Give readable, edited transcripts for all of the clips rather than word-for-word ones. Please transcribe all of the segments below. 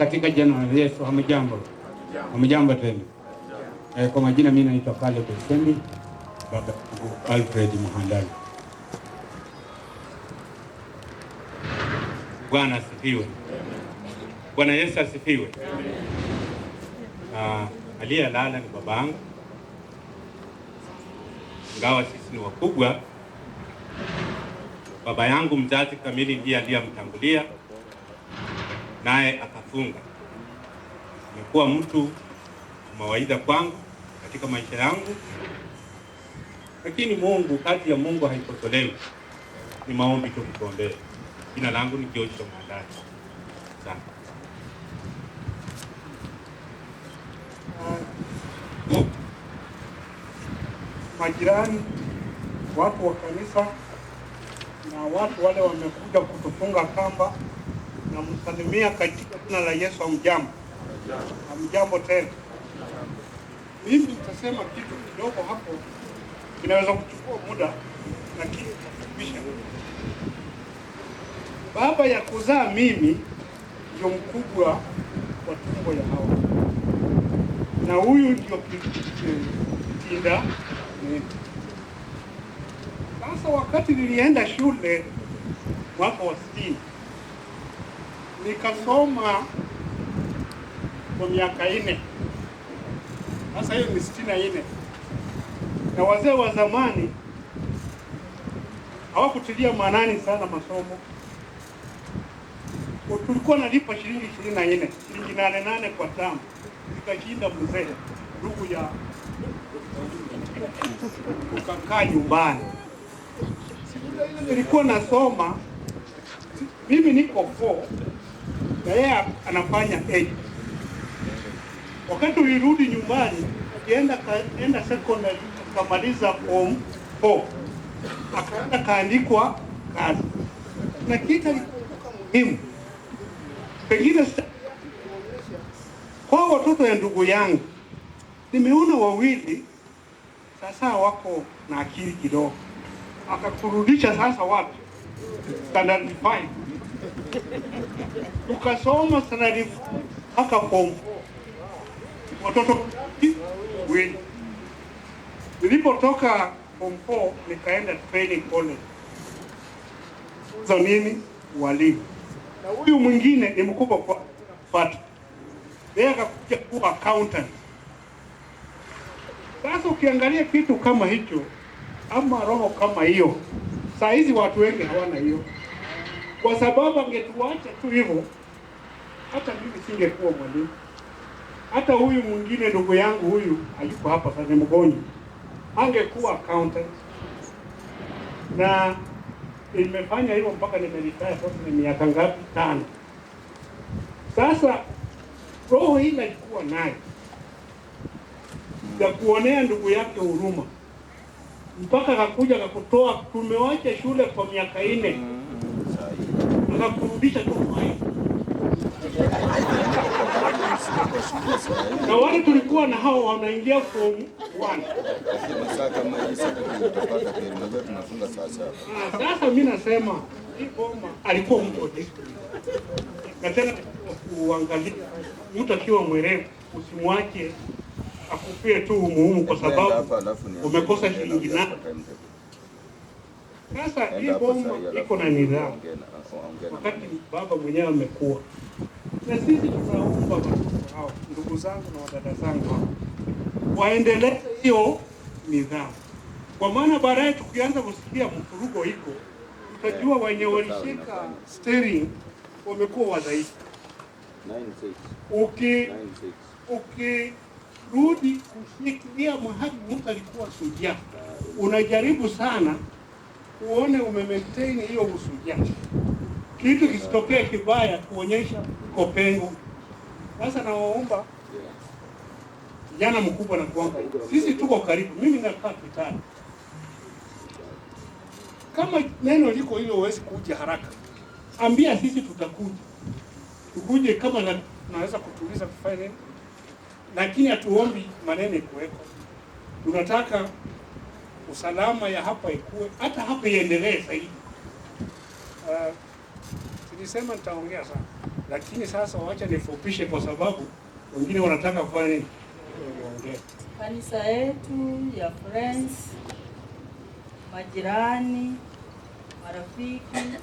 katika jina la Yesu. Hamjambo? Hamjambo tena. Kwa majina mimi naitwa Caleb Sembi, baba Alfred Muhandali. Bwana asifiwe. Bwana Yesu asifiwe. Aliyelala ni babangu, ingawa sisi ni wakubwa. Baba yangu mzazi kamili ndiye aliyemtangulia, naye akafunga. Amekuwa mtu mawaidha kwangu katika maisha yangu, lakini Mungu, kazi ya Mungu haipotolewi. Ni maombi tu mtuombee. Jina langu ni Joshua Mandani. Asante. Majirani, watu wa kanisa na watu wale wamekuja kutufunga kamba, na msalimia katika jina la Yesu. Hamjambo? Hamjambo tena. Mimi nitasema kitu kidogo hapo, inaweza kuchukua muda, lakini nitafupisha. Baba ya kuzaa mimi ndio mkubwa wa tumbo ya Hawa, na huyu ndio kitinda. Sasa wakati nilienda shule mwaka wa 60, nikasoma kwa miaka 4. Sasa hiyo ni 64. Na wazee wa zamani hawakutilia maanani sana masomo. Tulikuwa nalipa shilingi 24, shilingi 8 kwa tamu. Nikashinda mzee, ndugu ya ukakaa nyumbani. Nilikuwa nasoma, mimi niko 4 na yeye anafanya 8. Wakati ulirudi nyumbani, akaenda secondary, akamaliza form 4, akaenda kaandikwa kazi. Na kitu muhimu, pengine kwa watoto ya ndugu yangu, nimeona wawili sasa wako na akili kidogo. Akakurudisha sasa wapi? Standard 5. Tukasoma standard 5 mpaka form 4. Watoto wawili. Nilipotoka form 4 nikaenda training college. Sasa nini? Walimu. Na huyu mwingine ni mkubwa kwa pata. Yeye akakuja kuwa accountant. Sasa ukiangalia kitu kama hicho ama roho kama hiyo, saa hizi watu wengi hawana hiyo. Kwa sababu angetuacha tu hivyo, hata mimi singekuwa mwalimu. Hata huyu mwingine ndugu yangu huyu hayuko hapa sasa, ni mgonjwa, angekuwa accountant. Na nimefanya hivyo mpaka nimeretire. Sasa ni miaka ngapi? 5. Sasa roho hii ilikuwa nayo ya kuonea ndugu yake huruma, mpaka akakuja akakutoa. Tumewacha shule kwa miaka 4, akakurudisha tu hai. Na wale tulikuwa na hao wanaingia form 1. Sasa mimi nasema hii boma alikuwa mtu na tena kuangalia mtu akiwa mwerevu, usimwache akupie tu umuhimu kwa sababu umekosa shilingi na. Sasa hii boma iko na nidhamu, wakati baba mwenyewe amekuwa. Na sisi tunaomba watoto hao, ndugu zangu na wadada zangu, waendelee hiyo nidhamu, kwa maana baadaye tukianza kusikia mfurugo iko, tutajua wenye walishika steering wamekuwa wadhaifu. Ukirudi kushikilia mahali mtu alikuwa shujaa, unajaribu sana uone umemaintain hiyo ushujaa, kitu kisitokee kibaya kuonyesha kopengo. Sasa nawaomba kijana mkubwa na kuomba, sisi tuko karibu, mimi nakaa Kitale. Kama neno liko hilo huwezi kuja haraka, ambia sisi tutakuja. Tukuje kama naweza kutuliza kufanya, lakini hatuombi maneno kuweko. Tunataka usalama ya hapa ikuwe, hata hapa iendelee zaidi. Nilisema nitaongea sana. lakini sasa wacha nifupishe kwa sababu wengine wanataka kufanya nini? Kanisa yetu ya Friends, majirani, marafiki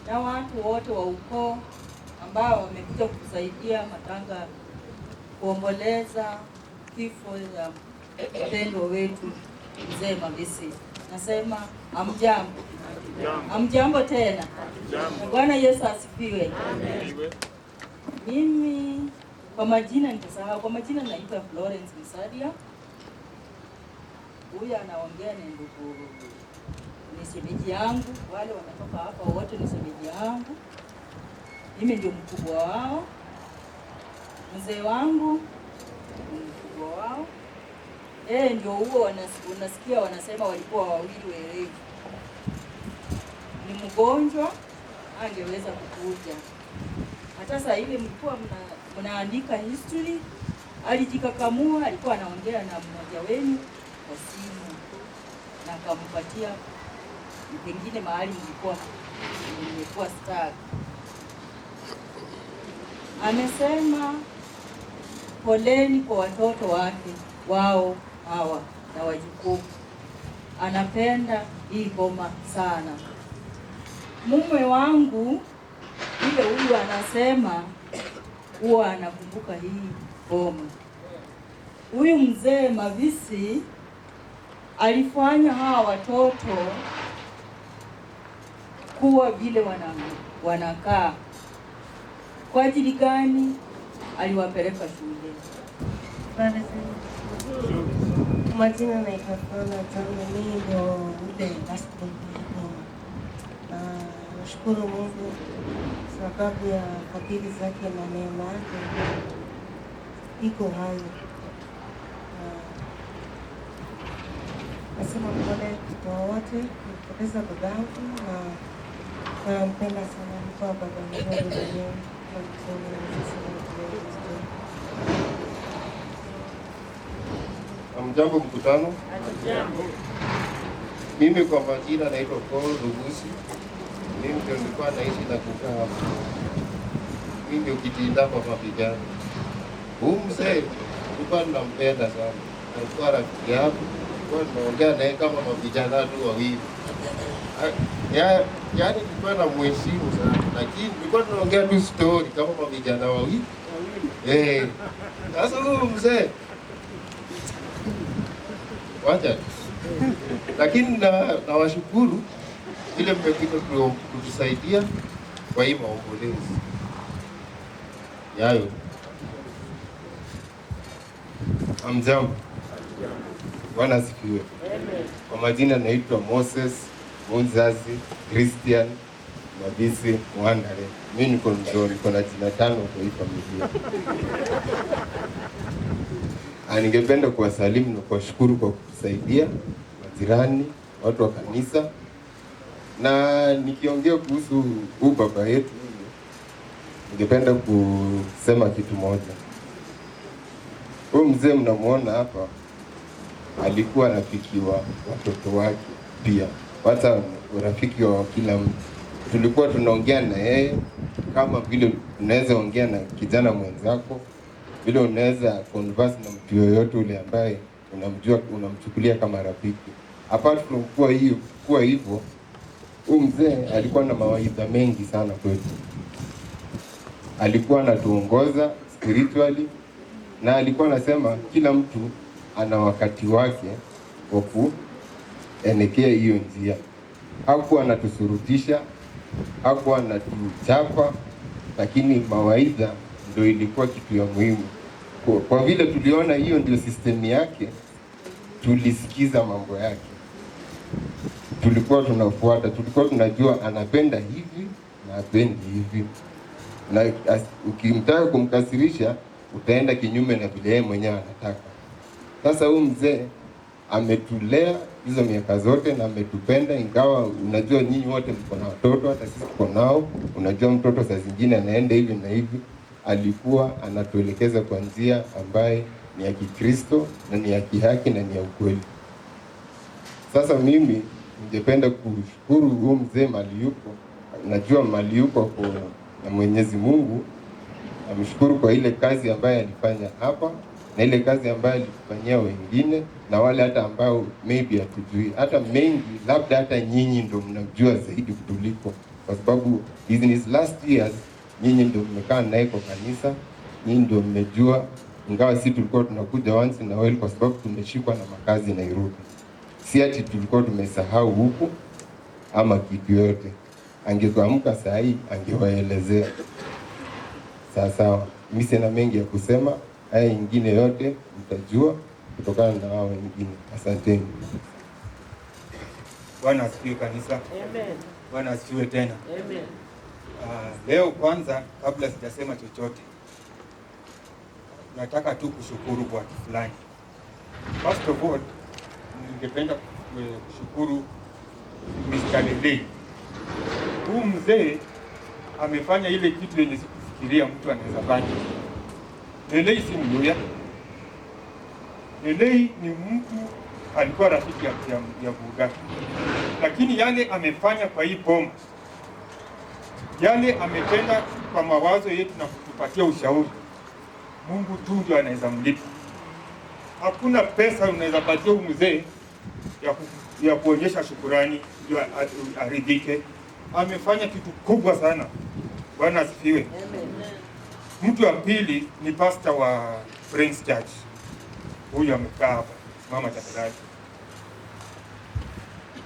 na watu wote wa ukoo ambao wamekuja kusaidia matanga kuomboleza kifo ya mpendwa wetu Mzee Mavisi. Nasema hamjambo. Hamjambo tena. Na Bwana Yesu asifiwe. Mimi kwa majina nitasahau. Kwa majina naitwa Florence Msadia. Huyu anaongea ni ndugu, ni shemeji yangu. Wale wanatoka hapa wote ni shemeji yangu. Mimi ndio mkubwa wao. Mzee wangu ni mkubwa wao. Ndio huo unasikia wanasema walikuwa wawili werevu. Ni mgonjwa, angeweza kukuja. Hata saa ile mlikuwa mnaandika history, alijikakamua, alikuwa anaongea na mmoja wenu kwa simu na akampatia pengine mahali mlikuwa star. Amesema poleni kwa watoto wake wao hawa na wajukuu. Anapenda hii boma sana. Mume wangu ile huyu anasema huwa anakumbuka hii boma. Huyu mzee Mavisi alifanya hawa watoto kuwa vile wanakaa. Kwa ajili gani? Aliwapeleka shule. Majina naitwa Flora John, mimi ndio ule basketball player. Nashukuru Mungu sababu ya fadhili zake na neema yake iko hai. Nasema pole kwa wote kupoteza babangu na nampenda sana, alikuwa baba mzuri mwenyewe. Hamjambo mkutano. Mimi kwa majina naitwa Paul Rugusi. Mimi ndio nilikuwa naishi na kukaa hapa. Mimi ndio kitinda kwa mapigano. Huyu mzee nilikuwa ninampenda sana. Alikuwa rafiki yangu. Nilikuwa naongea naye kama mapigano tu wawili. Yaani nilikuwa namheshimu sana. Lakini nilikuwa tunaongea tu story kama mapigano wawili. Sasa huyu mzee wacha. Lakini nawashukuru ile mmekuja kutusaidia kwa hii maombolezi yayo. Hamjambo. Bwana asifiwe. Kwa majina naitwa Moses Munzazi Christian Mavisi Mwandare. Mimi niko na jina 5 kwa hii familia. Ningependa kuwasalimu na kuwashukuru kwa kutusaidia majirani, watu wa kanisa. Na nikiongea kuhusu huu baba yetu, ningependa kusema kitu moja. Huyu mzee mnamuona hapa alikuwa rafiki wa watoto wake pia. Hata rafiki wa kila mtu. Tulikuwa tunaongea na yeye kama vile unaweza ongea na kijana mwenzako, vile unaweza converse na mtu yoyote ule ambaye unamjua, unamchukulia kama rafiki. Apart from kuwa hivyo, huyu mzee alikuwa na mawaidha mengi sana kwetu. Alikuwa anatuongoza spiritually na alikuwa anasema kila mtu ana wakati wake wa kuelekea hiyo njia. Hakuwa anatusurutisha, hakuwa anatuchapa, lakini mawaidha ndio ilikuwa kitu ya muhimu. Kwa vile tuliona hiyo ndio system yake, tulisikiza mambo yake. Tulikuwa tunafuata, tulikuwa tunajua anapenda hivi na apendi hivi. Na ukimtaka kumkasirisha, utaenda kinyume na vile yeye mwenyewe anataka. Sasa huyu mzee ametulea hizo miaka zote na ametupenda, ingawa unajua nyinyi wote mko na watoto, hata sisi tuko nao. Unajua mtoto saa zingine anaenda hivi na hivi. Alikuwa anatuelekeza kwa njia ambaye ni ya Kikristo na ni ya kihaki na ni ya ukweli. Sasa mimi ningependa kushukuru huyu mzee mali yuko. Najua mali yuko na Mwenyezi Mungu namshukuru kwa ile kazi ambayo alifanya hapa na ile kazi ambayo alifanyia wengine na wale hata ambao maybe hatujui, hata mengi labda hata nyinyi ndio mnajua zaidi kutuliko, kwa sababu his last years nyinyi ndio mmekaa naye kwa kanisa, nyinyi ndio mmejua, ingawa si tulikuwa tunakuja once in a while kwa sababu tumeshikwa na makazi Nairobi. Si ati tulikuwa tumesahau huku ama kitu yote. Angekuamka saa hii angewaelezea. Sawa, mimi sina mengi ya kusema, haya ingine yote mtajua kutokana na wao wengine. Asanteni. Bwana asifiwe kanisa. Amen. Bwana asifiwe tena. Amen. Leo kwanza kabla sijasema chochote, nataka tu kushukuru kwa watu fulani. First of all, ningependa kushukuru Mr. Lelei. Huyu mzee amefanya ile kitu yenye sikufikiria mtu anaweza fanya. Lelei si Mluya. Lelei ni mtu alikuwa rafiki ya Buga. Lakini yale amefanya kwa hii boma, yale ametenda kwa mawazo yetu na kutupatia ushauri, Mungu tu ndio anaweza mlipa. Hakuna pesa unaweza patia huyu mzee ya kuonyesha shukurani ndio aridhike. Amefanya kitu kubwa sana. Bwana asifiwe. Mtu wa pili ni pastor wa Friends Church. Huyu amekaa hapa, mama tafadhali.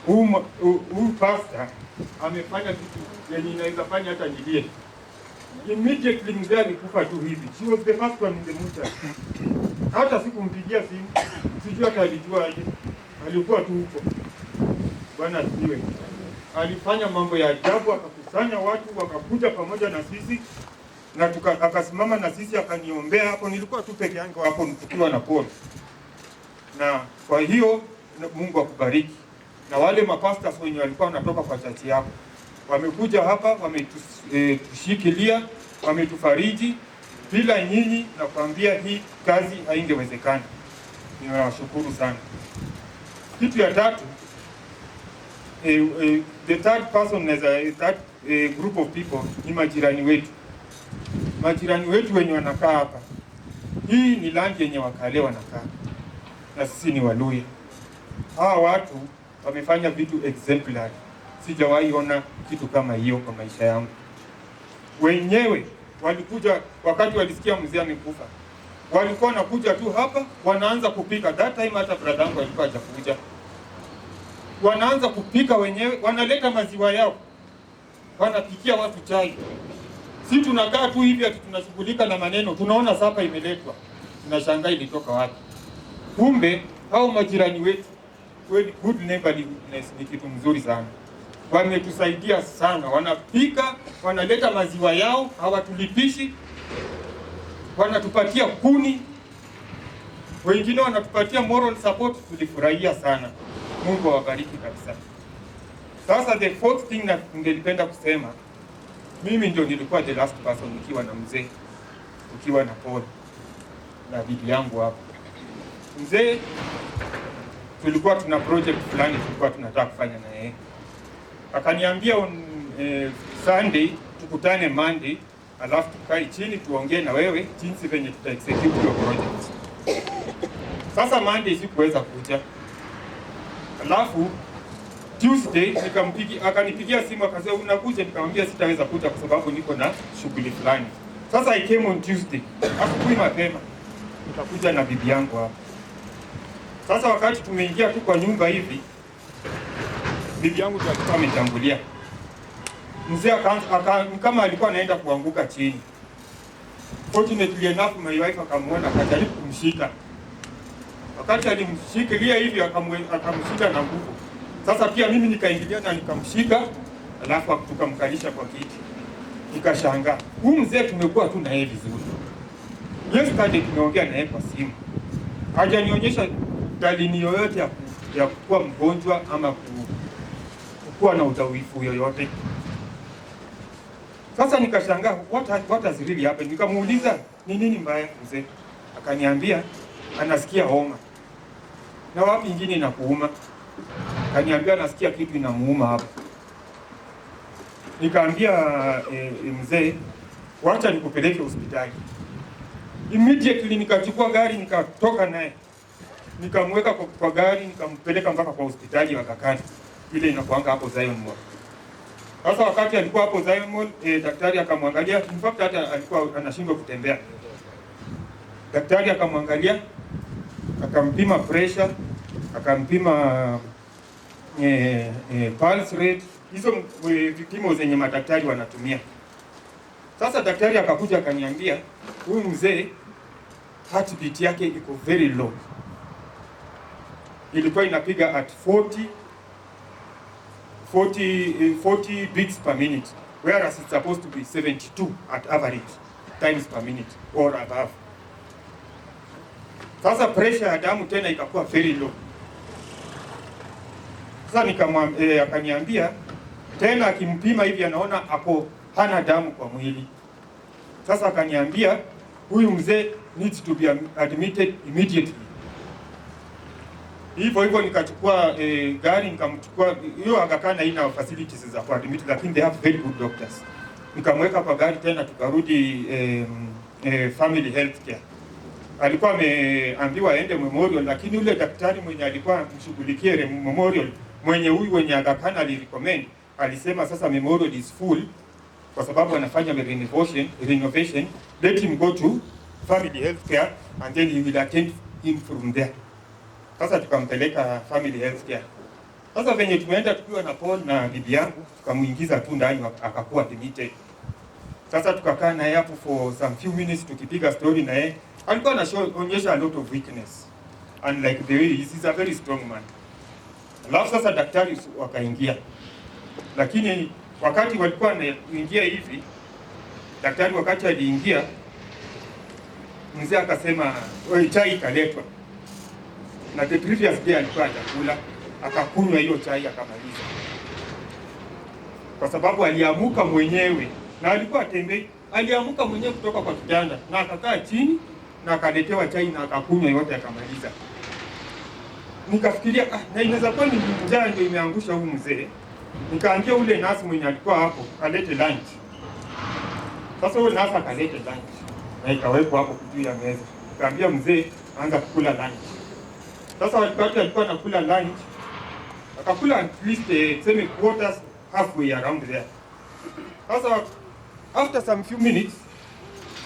Huyu pastor amefanya kitu yenye inaweza fanya hata nilie. Immediately mzee alikufa tu hivi. She was the first one in the muta. Hata sikumpigia simu. Sijui hata alijua aje. Alikuwa tu huko. Bwana asifiwe. Alifanya mambo ya ajabu, akakusanya watu wakakuja pamoja na sisi na akasimama na sisi akaniombea hapo. Nilikuwa tu peke yangu hapo tukiwa na Paul. Na kwa hiyo Mungu akubariki. Na wale mapastors wenye walikuwa wanatoka kwa chachi yako wamekuja hapa, wametushikilia, wametufariji. Bila nyinyi na kuambia hii kazi haingewezekana. Ninawashukuru sana. Kitu ya tatu, the third person as a third group of people ni majirani wetu. Majirani wetu wenye wanakaa hapa. Hii ni land yenye wakale wanakaa. Na sisi ni Waluya. Hawa watu wamefanya vitu exemplary. Sijawahi ona kitu kama hiyo kwa maisha yangu. Wenyewe walikuja wakati walisikia mzee amekufa. Walikuwa wanakuja tu hapa, wanaanza kupika. That time hata brother yangu alikuwa hajakuja. Wanaanza kupika wenyewe, wanaleta maziwa yao. Wanapikia watu chai. Si tunakaa tu hivi ati tunashughulika na maneno. Tunaona sapa imeletwa. Tunashangaa ilitoka wapi. Kumbe hao majirani wetu, good neighborliness ni kitu mzuri sana. Wametusaidia sana. Wanapika, wanaleta maziwa yao, hawatulipishi. Wanatupatia kuni. Wengine wanatupatia moral support, tulifurahia sana. Mungu awabariki kabisa. Sasa the fourth thing na ningelipenda kusema, mimi ndio nilikuwa the last person nikiwa na mzee, nikiwa na Paul na bibi yangu hapo. Mzee tulikuwa tuna project fulani tulikuwa tunataka kufanya na yeye. Akaniambia Sunday tukutane Monday, alafu tukae chini tuongee na wewe jinsi venye tuta execute your project. Sasa Monday sikuweza kuja. Alafu Tuesday akanipigia simu akasema unakuja, nikamwambia sitaweza kuja kwa sababu niko na shughuli fulani. Sasa I came on Tuesday. Asubuhi mapema nikakuja na bibi yangu hapa. Sasa wakati tumeingia tu kwa nyumba hivi, bibi yangu ndio alikuwa ametangulia. Mzee kama alikuwa anaenda kuanguka chini. Fortunately enough my wife akamuona, akajaribu kumshika. Wakati alimshikilia hivi akamshika na nguvu. Sasa pia mimi nikaingilia na nikamshika, alafu tukamkalisha kwa kiti. Nikashangaa. Huyu mzee tumekuwa tu na yeye vizuri. Yesterday tumeongea na yeye kwa simu. Hajanionyesha dalili yoyote ya kuwa mgonjwa ama kuwa na udhaifu yoyote. Sasa nikashangaa what has really happened. Nikamuuliza ni nini mbaya mzee? Akaniambia anasikia homa. Na wapi ingine inakuuma? Akaniambia anasikia kitu inamuuma hapa. Nikaambia mzee, wacha nikupeleke hospitali. Immediately nikachukua gari nikatoka naye. Nikamweka kwa gari nikampeleka mpaka kwa hospitali ya Aga Khan. Ile inakuanga hapo Zion Mall. Sasa wakati alikuwa hapo Zion Mall, daktari akamwangalia, in fact hata alikuwa anashindwa kutembea. Daktari akamwangalia, akampima pressure, akampima pulse rate, hizo vipimo zenye madaktari wanatumia. Sasa daktari akakuja akaniambia, huyu mzee heartbeat yake iko very low. Ilikuwa inapiga at 40 beats per minute, whereas it's supposed to be 72 at average times per minute or above. Sasa pressure ya damu tena ikakuwa very low. Sasa akaniambia tena, akimpima hivi anaona hana damu kwa mwili. Sasa akaniambia huyu mzee needs to be admitted immediately. Hivyo nikachukua gari nikamchukua. Hiyo Aga Khan haina facilities za kuadmit, lakini they have very good doctors. Nikamweka kwa gari tena tukarudi family health care. Alikuwa ameambiwa aende Memorial, lakini yule daktari mwenye alikuwa mshughulikie Memorial, mwenye Aga Khan alirecommend, alisema sasa Memorial is full kwa sababu anafanya renovation, let him go to family health care and then he will attend him from there. Sasa tukampeleka family health care. Sasa venye tumeenda tukiwa na Paul na bibi yangu, tukamuingiza tu ndani akakuwa admitted. Sasa tukakaa naye hapo for some few minutes tukipiga story na yeye. Alikuwa anaonyesha a lot of weakness. And like the way he's a very strong man. Alafu sasa daktari wakaingia. Lakini wakati walikuwa wanaingia hivi, daktari wakati aliingia, mzee akasema, "Oi, chai ikaletwa." Na the previous day alikuwa atakula, akakunywa hiyo chai akamaliza. Kwa sababu aliamuka mwenyewe na alikuwa atembei, aliamuka mwenyewe kutoka kwa kitanda na akakaa chini na akaletewa chai na akakunywa yote akamaliza. Nikafikiria na inaweza kuwa ni njaa ndio imeangusha huyu mzee. Nikaambia ule nasi mwenye alikuwa hapo alete lunch. Sasa ule nasi akalete lunch na ikawekwa hapo juu ya meza. Nikaambia mzee anza kukula lunch. Sasa wakati alikuwa anakula lunch, akakula at least semi quarters halfway around there. Sasa after some few minutes,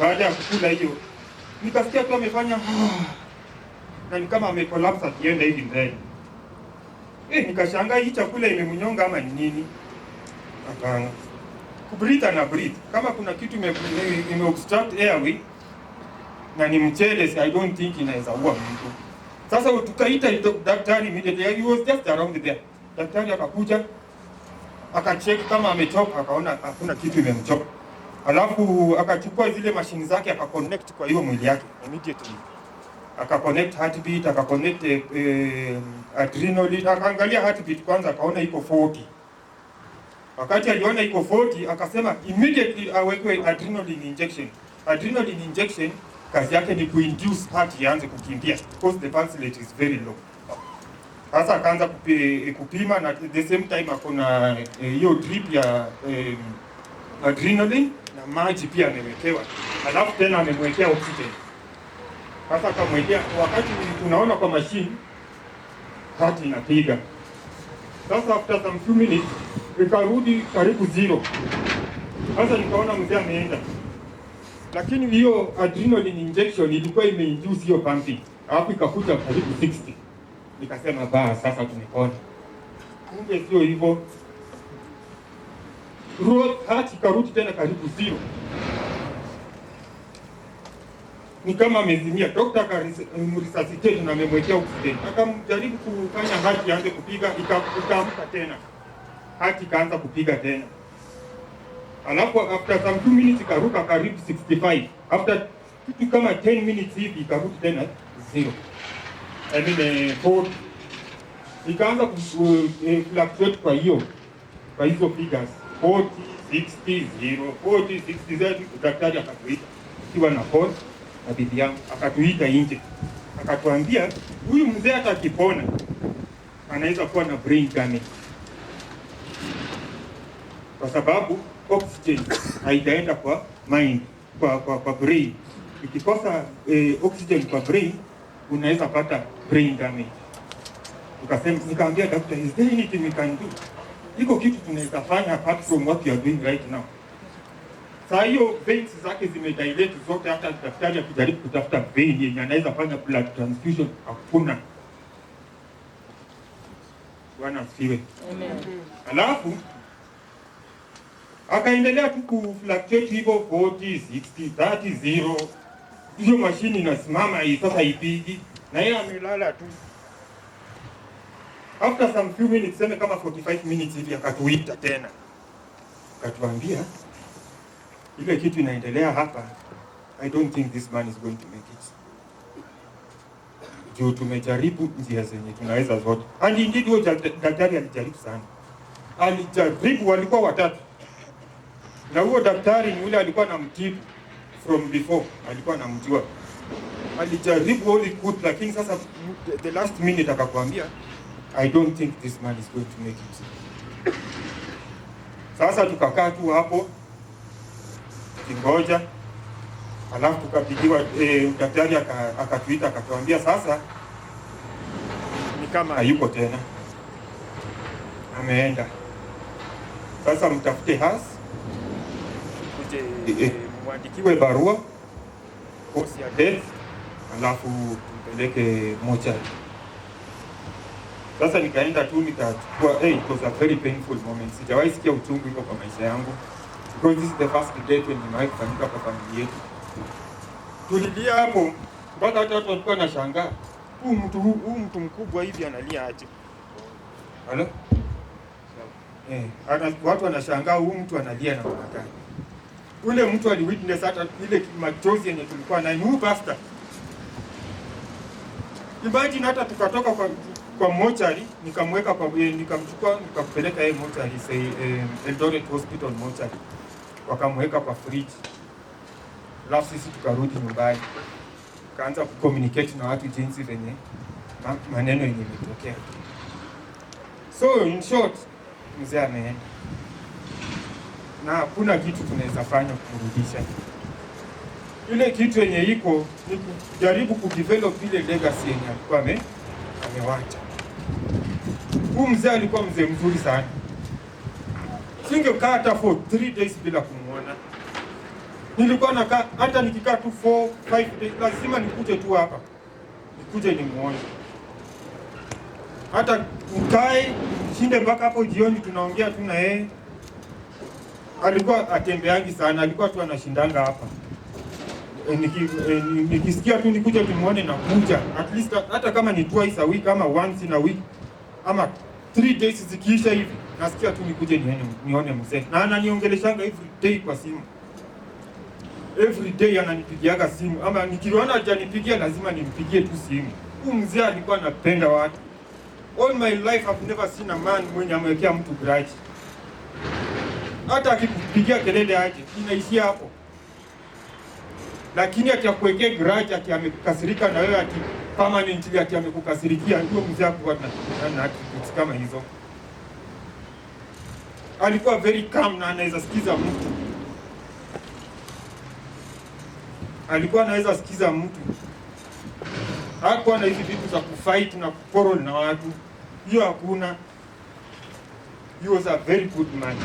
baada ya kukula hiyo, nikasikia tu amefanya na ni kama amecollapse akienda hivi mbele. Nikashangaa hii chakula imemnyonga ama ni nini? Hapana. Kubreathe na breathe. Kama kuna kitu ime obstruct airway na ni mchele, I don't think inaweza ua mtu. Sasa tukaita daktari immediately. He was just around there. Daktari akakuja akacheck kama amechoka, akaona hakuna kitu imemchoka. Alafu akachukua zile mashini zake akaconnect kwa hiyo mwili yake immediately. Akaconnect heartbeat, akaconnect adrenaline, akaangalia heartbeat kwanza akaona iko 40. Wakati aliona iko 40 akasema immediately awekwe adrenaline injection. Adrenaline injection kazi yake ni kuinduce heart ianze kukimbia because the pulse rate is very low. Sasa akaanza kupima na the same time akona hiyo drip ya adrenaline na maji pia amewekewa. Alafu tena amemwekea oxygen. Sasa akamwekea, wakati tunaona kwa machine heart inapiga. Sasa after some few minutes ikarudi karibu zero. Sasa nikaona mzee ameenda. Lakini hiyo adrenaline injection ilikuwa imeinduce hiyo pumping. Alafu ikakuja karibu 60. Nikasema sasa tumepona. Kumbe sio hivyo. Heart ikarudi tena karibu zero. Ni kama amezimia. Dokta akamresuscitate na amemwekea oxygen. Akamjaribu kufanya heart ianze kupiga, ikaamka tena. Heart ikaanza kupiga tena. Alafu after some 2 minutes ikaruka karibu 65. After kitu kama 10 minutes hivi ikarudi tena zero. I mean 40. Ikaanza fluctuate kwa hizo figures 40, 60, 0, 40, 60, 0. Daktari akatuita ikiwa na Paul na bibi yangu, akatuita nje, akatuambia huyu mzee hata akipona anaweza kuwa na brain damage. kwa sababu oxygen haijaenda kwa mind, kwa brain. Ikikosa oxygen kwa brain unaweza pata brain damage. Nikaambia daktari, is there anything we can do? Iko kitu tunaweza fanya apart from what you are doing right now? Saa hiyo veins zake zimedilate zote, hata daktari akijaribu kutafuta vein yenye anaweza fanya blood transfusion hakuna. Bwana asifiwe. Amen. Alafu akaendelea tu kufluctuate hivyo 40, 60, 30, 0. Hiyo mashini inasimama hii sasa ipigi na yeye amelala tu. After some few minutes, sema kama 45 minutes hivi, akatuita tena. Akatuambia ile kitu inaendelea hapa, I don't think this man is going to make it. Juu tumejaribu njia zenye tunaweza zote. And indeed huyo daktari alijaribu sana. Alijaribu, walikuwa watatu. Na huyo daktari ni yule alikuwa anamtibu from before, alikuwa anamjua. Alijaribu all he could, lakini sasa the last minute akakwambia, I don't think this man is going to make it. Sasa tukakaa tu hapo kingoja, alafu tukapigiwa daktari akatuita akatuambia sasa ni kama hayuko tena, ameenda. Sasa mtafute Haas kuje mwandikiwe barua cause ya death, alafu tumpeleke mochari. Sasa nikaenda tu nikachukua, it was a very painful moment. Sijawahi sikia uchungu hivyo kwa maisha yangu, because this is the first death when nimewahi kufanyika kwa familia yetu. Tulilia hapo mpaka hata watu walikuwa wanashangaa, huyu mtu mkubwa hivi analia aje? Halo? Watu wanashangaa huyu mtu analia na maana. Ule mtu aliwitness hata ile machozi yenye tulikuwa nayo, huyu pastor. Imagine hata tukatoka kwa mochari, nikamweka kwa nikamchukua nikampeleka yeye mochari, Eldoret Hospital mochari. Wakamweka kwa fridge. Alafu sisi tukarudi nyumbani. Kaanza kucommunicate na watu jinsi venye maneno yenye imetokea. So in short, mzee ameenda. Na hakuna kitu tunaweza fanya kurudisha. Ile kitu yenye iko ni kujaribu kudevelop ile legacy yenye alikuwa amewacha. Huyu mzee alikuwa mzee mzuri sana. Singekaa hata for 3 days bila kumuona. Nilikuwa nakaa hata nikikaa tu 4, 5 days lazima nikuje tu hapa. Nikuje nimuone. Hata ukae shinde mpaka hapo jioni tunaongea tu na yeye. Alikuwa atembeangi sana, alikuwa tu anashindanga hapa. Nikisikia tu nikuje tumuone na kuja. At least hata kama ni twice a week ama once in a week ama 3 days zikiisha hivi, nasikia tu nikuje nione mzee. Na ananiongeleshanga every day kwa simu. Every day ananipigiaga simu, ama nikiona hajanipigia lazima nimpigie tu simu. Huyu mzee alikuwa anapenda watu. All my life I've never seen a man mwenye amewekea mtu grudge. Hata akikupigia kelele aje, inaishia hapo. Lakini atakuwekea grudge ati amekukasirika na wewe ati permanently ati amekukasirikia, huyo mzee hakuwa na attributes kama hizo. Alikuwa very calm na anaweza sikiza mtu. Alikuwa anaweza sikiza mtu. Hakuwa na hizi vitu za kufight na kukorol na watu. Hiyo hakuna. He was a very good man.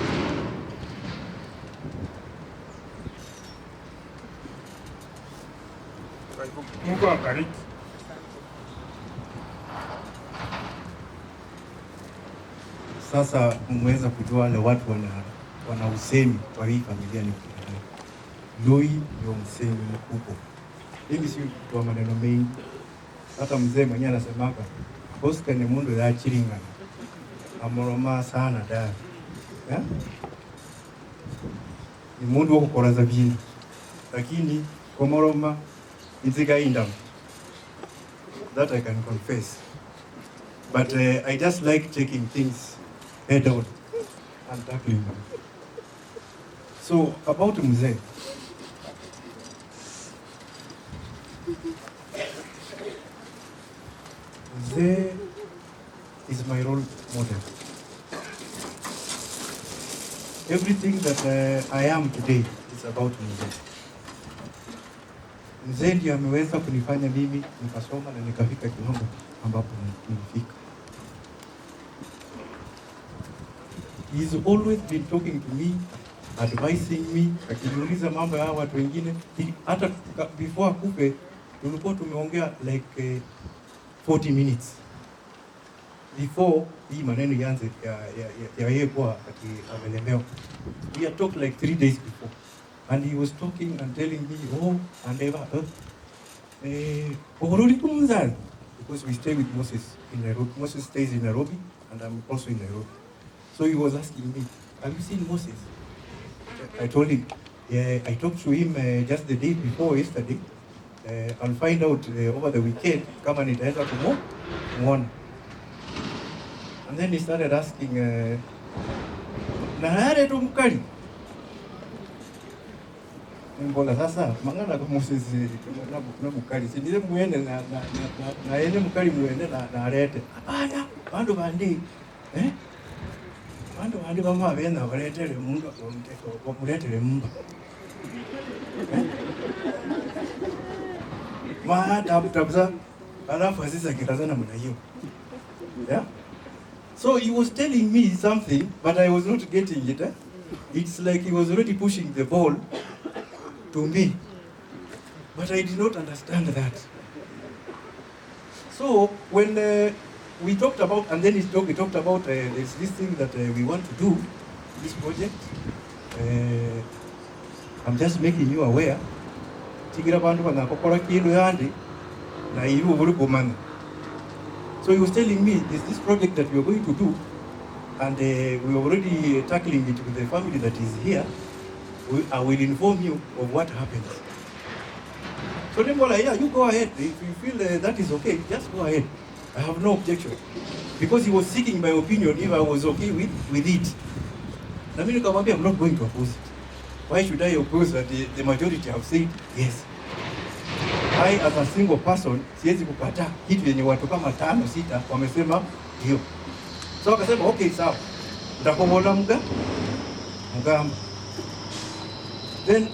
Mungu awabariki. Sasa mmeweza kujua wale watu wana usemi kwa hii familia ni Lui ndio msemi mkubwa. Hivi si kwa maneno mengi. Hata mzee mwenyewe anasemaka Oscar ni mundu ya chiringana. Amoroma sana da. Yeah? Ni mundu wa kukoraza bintu. Lakini komoroma nzikainda. That I can confess. But I just like taking things head on and tackling them. So about mzee. Mzee is my role model. everything that I am today is about mzee. Mzee ndiye ameweza kunifanya mimi nikasoma na nikafika kiwango ambapo nilifika. He's always been talking to me, advising me, akiniuliza mambo ya watu wengine. Hata before akufe tulikuwa tumeongea like 40 minutes before hii maneno yanze ya yeye kwa amelemewa. We had talked like 3 days before, and he was talking and telling me, oh, and ever because we stay with Moses in Nairobi. Moses stays in Nairobi, and I'm also in Nairobi. So he was asking me, have you seen Moses? I told him, yeah, I talked to him just the day before yesterday. I'll find out over the weekend kama nitaenda kumuona. And then he started asking, nahare tu mkali. Mbola sasa mangana kwa Moses na mkali. Si ndile muende na yeye mkali muende na arete. Hapana, bandu bandi. Bandu bandi bama bena baletele mundu bamuletele mumba. Tabza alafu sasa kitazana mna hiyo. Yeah? So he was telling me something, but I was not getting it. It's like he was already pushing the ball to me, but I did not understand that. So when we talked about, and then he talked about this thing that we want to do, this project. I'm just making you aware. Tigira bandu bana kokora kindu yandi na iru buri komana. So he was telling me this project that we are going to do, and we are already tackling it with the family that is here. I will inform you of what happens. So then, well, yeah, you go ahead. If you feel that is okay, just go ahead. I have no objection. Because he was seeking my opinion if I was okay with it. I mean, I'm not going to oppose it. Why should I oppose that the majority have said yes? I as a single person siwezi kupata kitu yenye watu kama 5-6 wamesema hiyo. So akasema okay, sawa. Utakomola mgamba. Then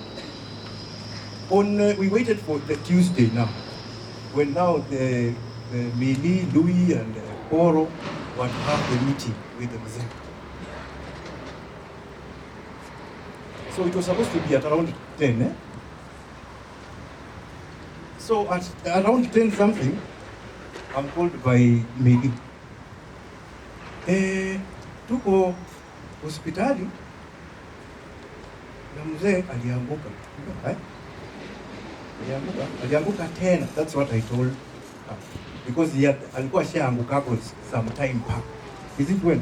we waited for the Tuesday now. When now the Mili, Louis and Poro want to have the meeting with the Mzee. So it was supposed to be at around 10, So at around 10 something, I'm called by Megi. Tuko hospitali na mzee alianguka. Alianguka tena. That's what I told her. Because alikuwa shaanguka some time back. Is it when?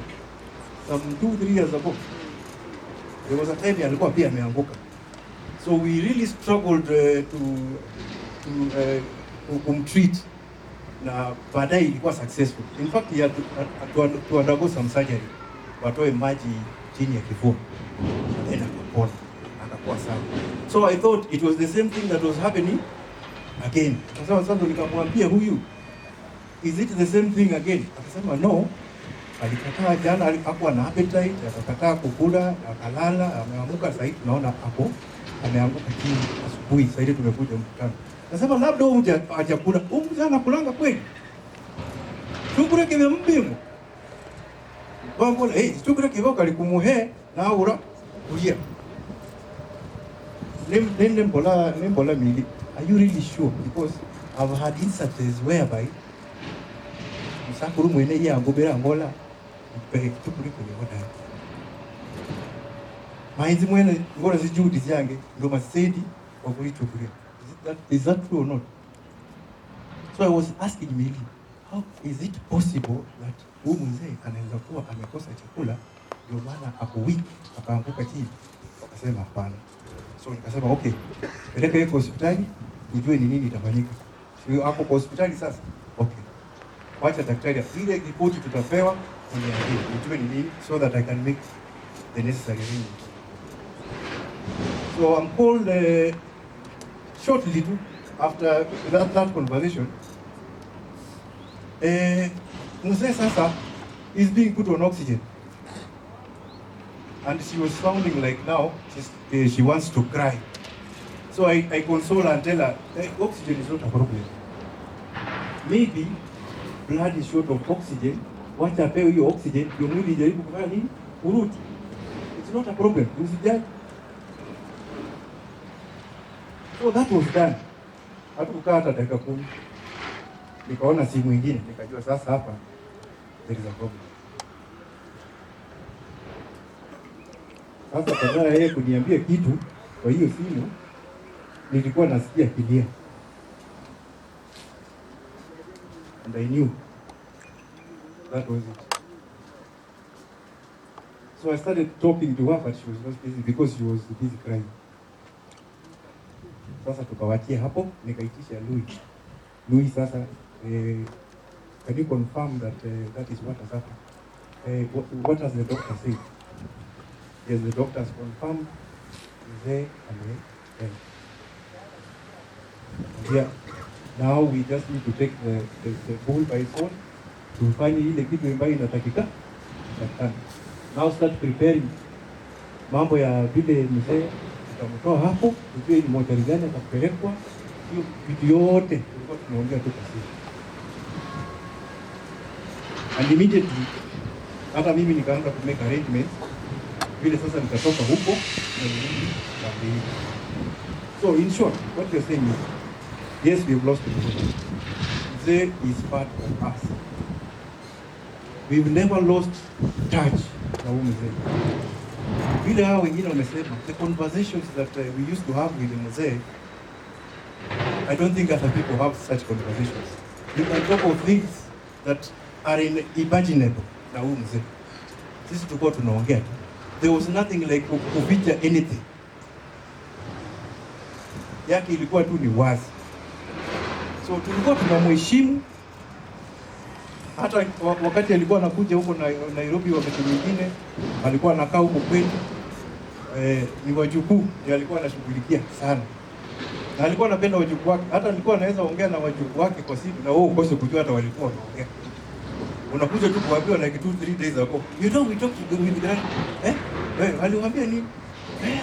Some 2-3 years ago. There was a time alikuwa pia ameanguka. So we really struggled to kumtreat, na baadaye ilikuwa successful. In fact, he had to undergo some surgery. Watoe maji chini ya kifua. Then akapona. Akakuwa sawa. So I thought it was the same thing that was happening again. Sasa nikamwambia huyu, is it the same thing again? Akasema no. Alikataa jana, hakuwa na appetite, akakataa kukula, akalala, ameamka sasa hivi tunaona hapo ameanguka chini asubuhi. Sasa hivi tumekuja mkutano. Nasema labda huyu hajakula. Huyu mjana kulanga kweli. Chukura kibe mbimu. Bango chukura kibe kali kumuhe na ura kulia. Nembola Mili. Are you really sure? Because I've had instances whereby msakuru mwene ya ngobera ngola chukuri kuliona. Mainzi mwene ngora zijudi zange ndo masedi wa kulichukulia. Is that true or not? So I was asking Mili, how is it possible that huyu mzee anaweza kuwa amekosa chakula ndio maana ako weak akaanguka chini? Akasema hapana. So nikasema okay, peleka yeye hospitali tujue ni nini itafanyika. Sio hapo kwa hospitali sasa. Okay. Wacha daktari ile ripoti tutapewa uniambie tujue ni nini so that I can make the necessary arrangements. So I'm called shortly after that conversation. Mzee sasa is being put on oxygen. and she was sounding like now she wants to cry. So I console her and tell her, hey, oxygen is not a problem. Maybe blood is short of oxygen. Wacha apewe hiyo oxygen, ndio mwili ijaribu kufanya nini? Kurudi. It's not a problem. Usijali. So that was done. Hatukukaa hata dakika 10. Nikaona simu ingine, nikajua sasa hapa there is a problem. Sasa badala yeye kuniambia kitu kwa hiyo simu, nilikuwa nasikia kilia. And I knew that was it. So I started talking to her, but she was not busy because she was busy crying. Sasa tukawachia hapo, nikaitisha Louis. Louis, sasa, can you confirm that that is what has happened? What has the doctor said? Yes, the doctor has confirmed there and there. Yeah. Now we just need to take the bull by its own to find ile kitu ambayo inatakika. Now start preparing mambo ya vile mzee tutamtoa hapo, tujue ni mochari gani atakupelekwa. Hiyo vitu yote tulikuwa tunaongea tu kwa simu. And immediately hata mimi nikaanza ku make arrangements vile sasa nitatoka huko na nirudi kambi. So in short, what you're saying is, yes, we have lost the mzee. Mzee is part of us. We've never lost touch na huyu mzee. Vile hao wengine wamesema, the conversations that we used to have with mzee, I don't think other people have such conversations. You can talk of things that are unimaginable na huyu mzee. Sisi tulikuwa tunaongea tu. There was nothing like kuficha anything. Yake ilikuwa tu ni wazi. So tulikuwa tunamheshimu. Hata wakati alikuwa anakuja huko na Nairobi, wakati mwingine alikuwa anakaa huko kwetu, ni wajukuu ndio alikuwa anashughulikia sana. Na alikuwa anapenda wajukuu wake. Hata alikuwa anaweza ongea na wajukuu wake kwa simu na wao ukose kujua hata walikuwa wanaongea. Unakuja tu kuambiwa like 2-3 days ago, you know we talked with grand aliwaambia nini?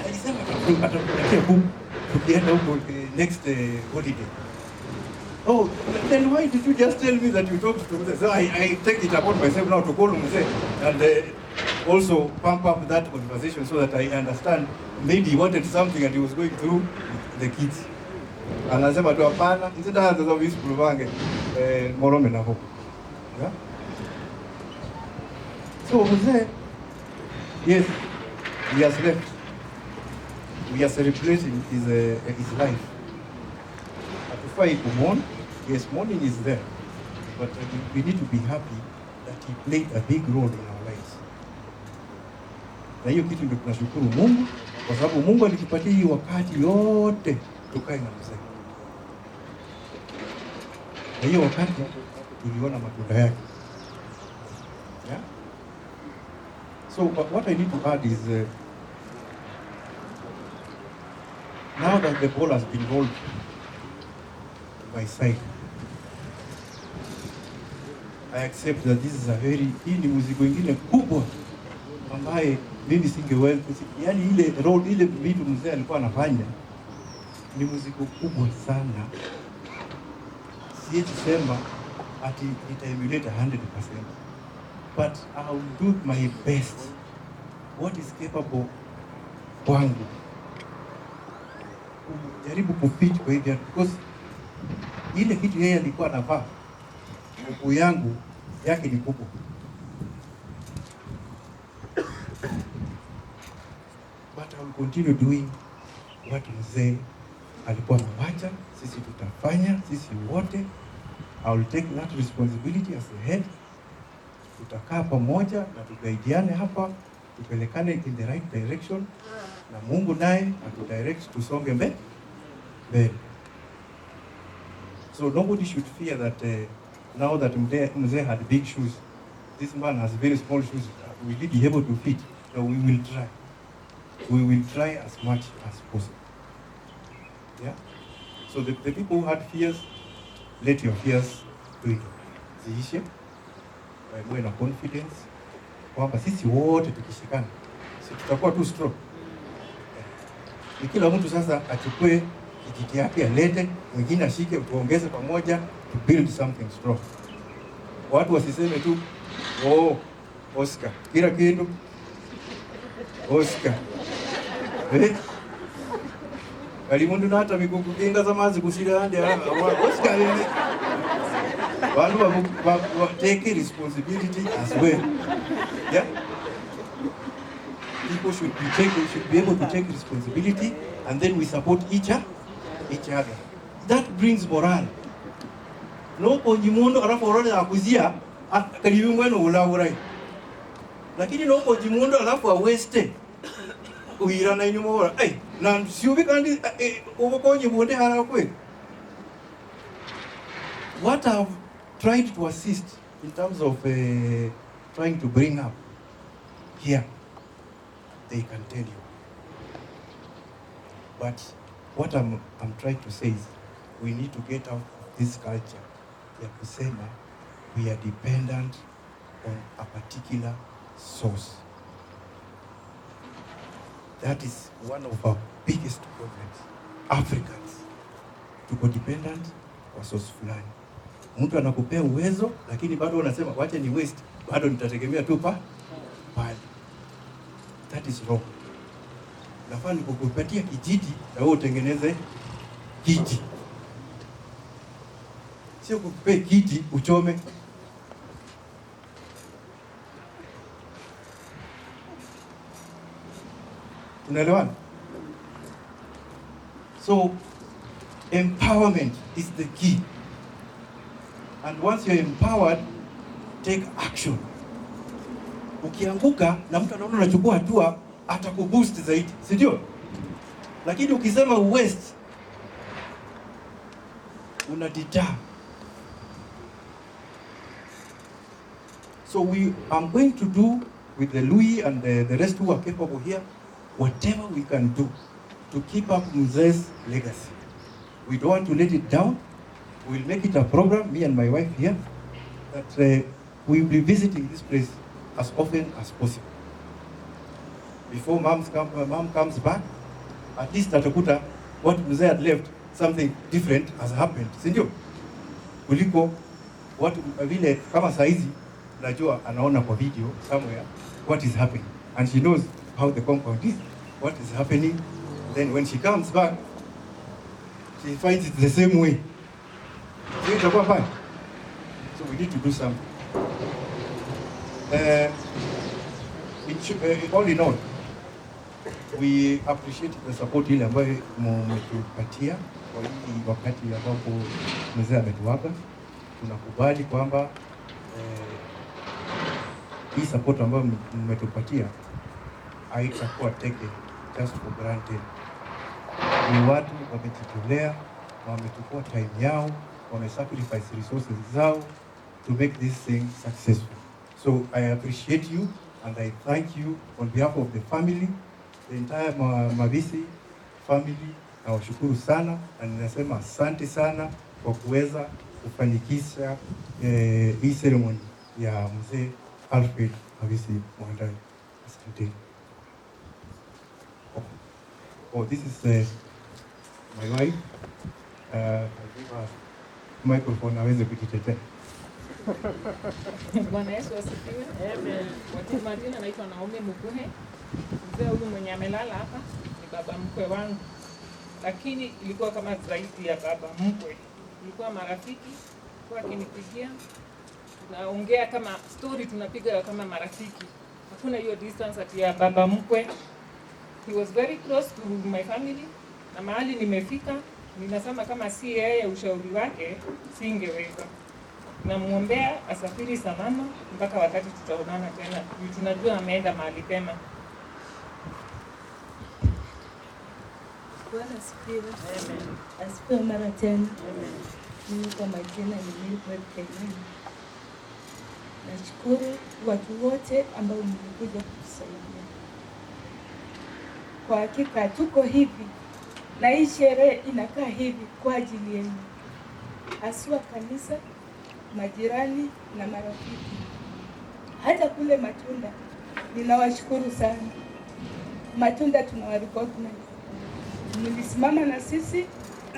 Alisema atakupatia book tukienda huko next holiday. Oh, then why did you just tell me that you talked to Mzee? So I take it upon myself now to call Mzee and also pump up that conversation so that I understand. Maybe he wanted something and he was going through the kids. Anasema tu hapana, nzida ndio visi pruvange morome na hapo. Yeah? So Mzee, yes, he has left. We are celebrating his life. Atufai kumwona, yes, mourning is there, but we need to be happy that he played a big role in our lives. Na hiyo kitu ndio tunashukuru Mungu, kwa sababu Mungu alitupatia hii wakati yote tukae na mzee. Na hiyo wakati tuliona matunda yake. Yeah? So what I need to add is, now that the ball has been rolled by side, I accept that this is a very, hii ni muziki wengine kubwa ambaye mimi singeweza, yani ile role, ile vitu mzee alikuwa anafanya ni muziki kubwa sana. Siwezi sema ati nitaemulate 100%, but I will do my best, what is capable kwangu, kujaribu kufit kwa hivyo, because ile kitu yeye alikuwa anafaa, nguvu yangu yake ni kubwa. But I will continue doing what mzee alikuwa anawacha, sisi tutafanya, sisi wote. I will take that responsibility as the head. Tutakaa pamoja na tugaidiane hapa, tupelekane in the right direction, na Mungu naye atudirect tusonge mbele. So nobody should fear that now that Mzee had big shoes, this man has very small shoes. Will he be able to fit? So we will try. We will try as much as possible. Yeah. So the people who had fears, let your fears do it. Ziishe. Muwe na confidence kwamba sisi wote tukishikana si tutakuwa tu strong. Ni kila mtu sasa achukue kijiti yake alete, mwingine ashike, tuongeze pamoja to build something strong. Watu wasiseme tu Oscar kila kitu Oscar kalimundu nata mikuku kinga zamazi kusira ande Oscar nini. Bantu take responsibility as well. Yeah. People should be able to take responsibility, and then we support each other. That brings morale. No konjimundo alafu orode akuzia kalibimweno ulaurai. Lakini no konjimundo alafu waste uira na inyuma ora. Na siubi kandi ukonjimunde hara kwe. What I've tried to assist in terms of trying to bring up here, they can tell you. But what I'm trying to say is we need to get out of this culture ya kusema we are dependent on a particular source. That is one of our biggest problems. Africans tuko dependent kwa source fulani. Mtu anakupea uwezo lakini bado unasema wacha ni waste, bado nitategemea tu pale. That is wrong. Nafaa nikukupatia kijiti na wewe utengeneze kiti. Sio kukupe kiti uchome. Unaelewana? So empowerment is the key. And once you're empowered, take action. Ukianguka na mtu anaona unachukua hatua, atakuboost zaidi, si ndio? Lakini ukisema waste, una deter. So I'm going to do with the Louis and the rest who are capable here, whatever we can do to keep up Mzee's legacy. We don't want to let it down. We'll make it a program, me and my wife here, that we'll be visiting this place as often as possible. Before mom comes back, at least atakuta what Mzee had left, something different has happened. Si ndio? Kuliko watu vile kama saizi najua anaona kwa video somewhere what is happening, and she knows how the compound is, what is happening. Then when she comes back, she finds it the same way. So itakuwa fine. So we need to do something. All in all, we appreciate the support ile ambayo mmetupatia kwa hii wakati ambapo Mzee ametuaga. Tunakubali kwamba hii support ambayo mmetupatia haitakuwa taken just for granted. Ni watu wamejitolea, wamechukua time yao, sacrifice resources zao to make this thing successful. So I appreciate you and I thank you on behalf of the family, the entire Mavisi family. Nawashukuru sana na ninasema asante sana kwa kuweza kufanikisha hii ceremony ya Mzee Alfred Mavisi Mwandai. Asante. Oh, this is my wife. I give her microphone aweze kujitetea. Bwana Yesu asifiwe. Amen. Kwa majina naitwa Naomi Mukuhe. Mzee huyu mwenye amelala hapa ni baba mkwe wangu. Lakini ilikuwa kama zaidi ya baba mkwe. Ilikuwa marafiki, kwa akinipigia tunaongea kama story, tunapiga kama marafiki. Hakuna hiyo distance ati ya baba mkwe. He was very close to my family. Na mahali nimefika, ninasema kama si yeye ushauri wake singeweza. Namuombea asafiri salama mpaka wakati tutaonana tena. Tunajua ameenda mahali pema. Bwana asifiwe. Amen. Asifiwe mara tena. Amen. Mimi kwa majina ni Milfred Kenani. Nashukuru watu wote ambao mlikuja kutusaidia. Kwa hakika tuko hivi na hii sherehe inakaa hivi kwa ajili yenu, haswa kanisa, majirani na marafiki, hata kule Matunda. Ninawashukuru sana matunda tunawa recognize. Mlisimama na sisi,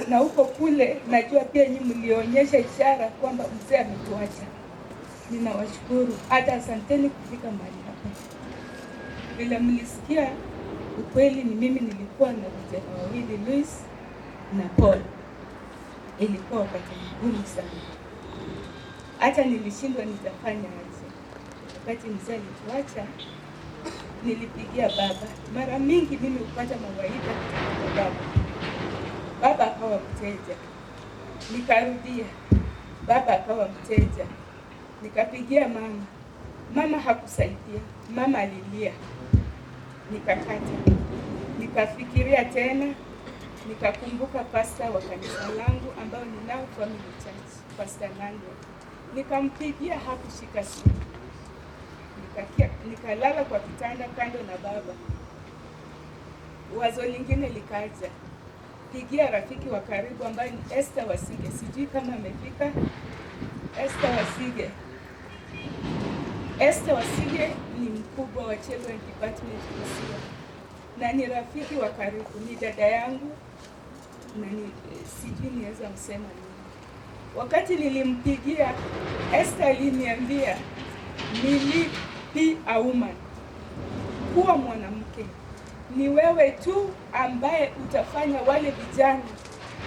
na huko kule najua pia nyinyi mlionyesha ishara kwamba mzee ametuacha. Ninawashukuru, hata asanteni kufika mahali hapa. Vile mlisikia, ukweli ni mimi nilikuwa na vijana wawili, Luis na Paul. Ilikuwa wakati mgumu sana, hata nilishindwa nitafanya aje. Wakati mzee alituacha, nilipigia baba. Mara mingi mimi hupata mawaidha kutoka kwa baba. Baba akawa mteja, nikarudia, baba akawa mteja. Nikapigia mama, mama hakusaidia, mama alilia. Nikakata, nikafikiria tena, nikakumbuka pasta wa kanisa langu ambao ninao Family Church, Pastor Nando. Nikampigia, hakushika simu. Nikalala kwa kitanda kando na baba. Wazo lingine likaja, pigia rafiki wa karibu ambaye ni Esther Wasige. Sijui kama amefika. Esther Wasige. Esther Wasige ni mkubwa wa Children Department Busia, na ni rafiki wa karibu, ni dada yangu, na sijui niweza msema nini. Wakati nilimpigia, Esther aliniambia, be a woman, kuwa mwanamke. Ni wewe tu ambaye utafanya wale vijana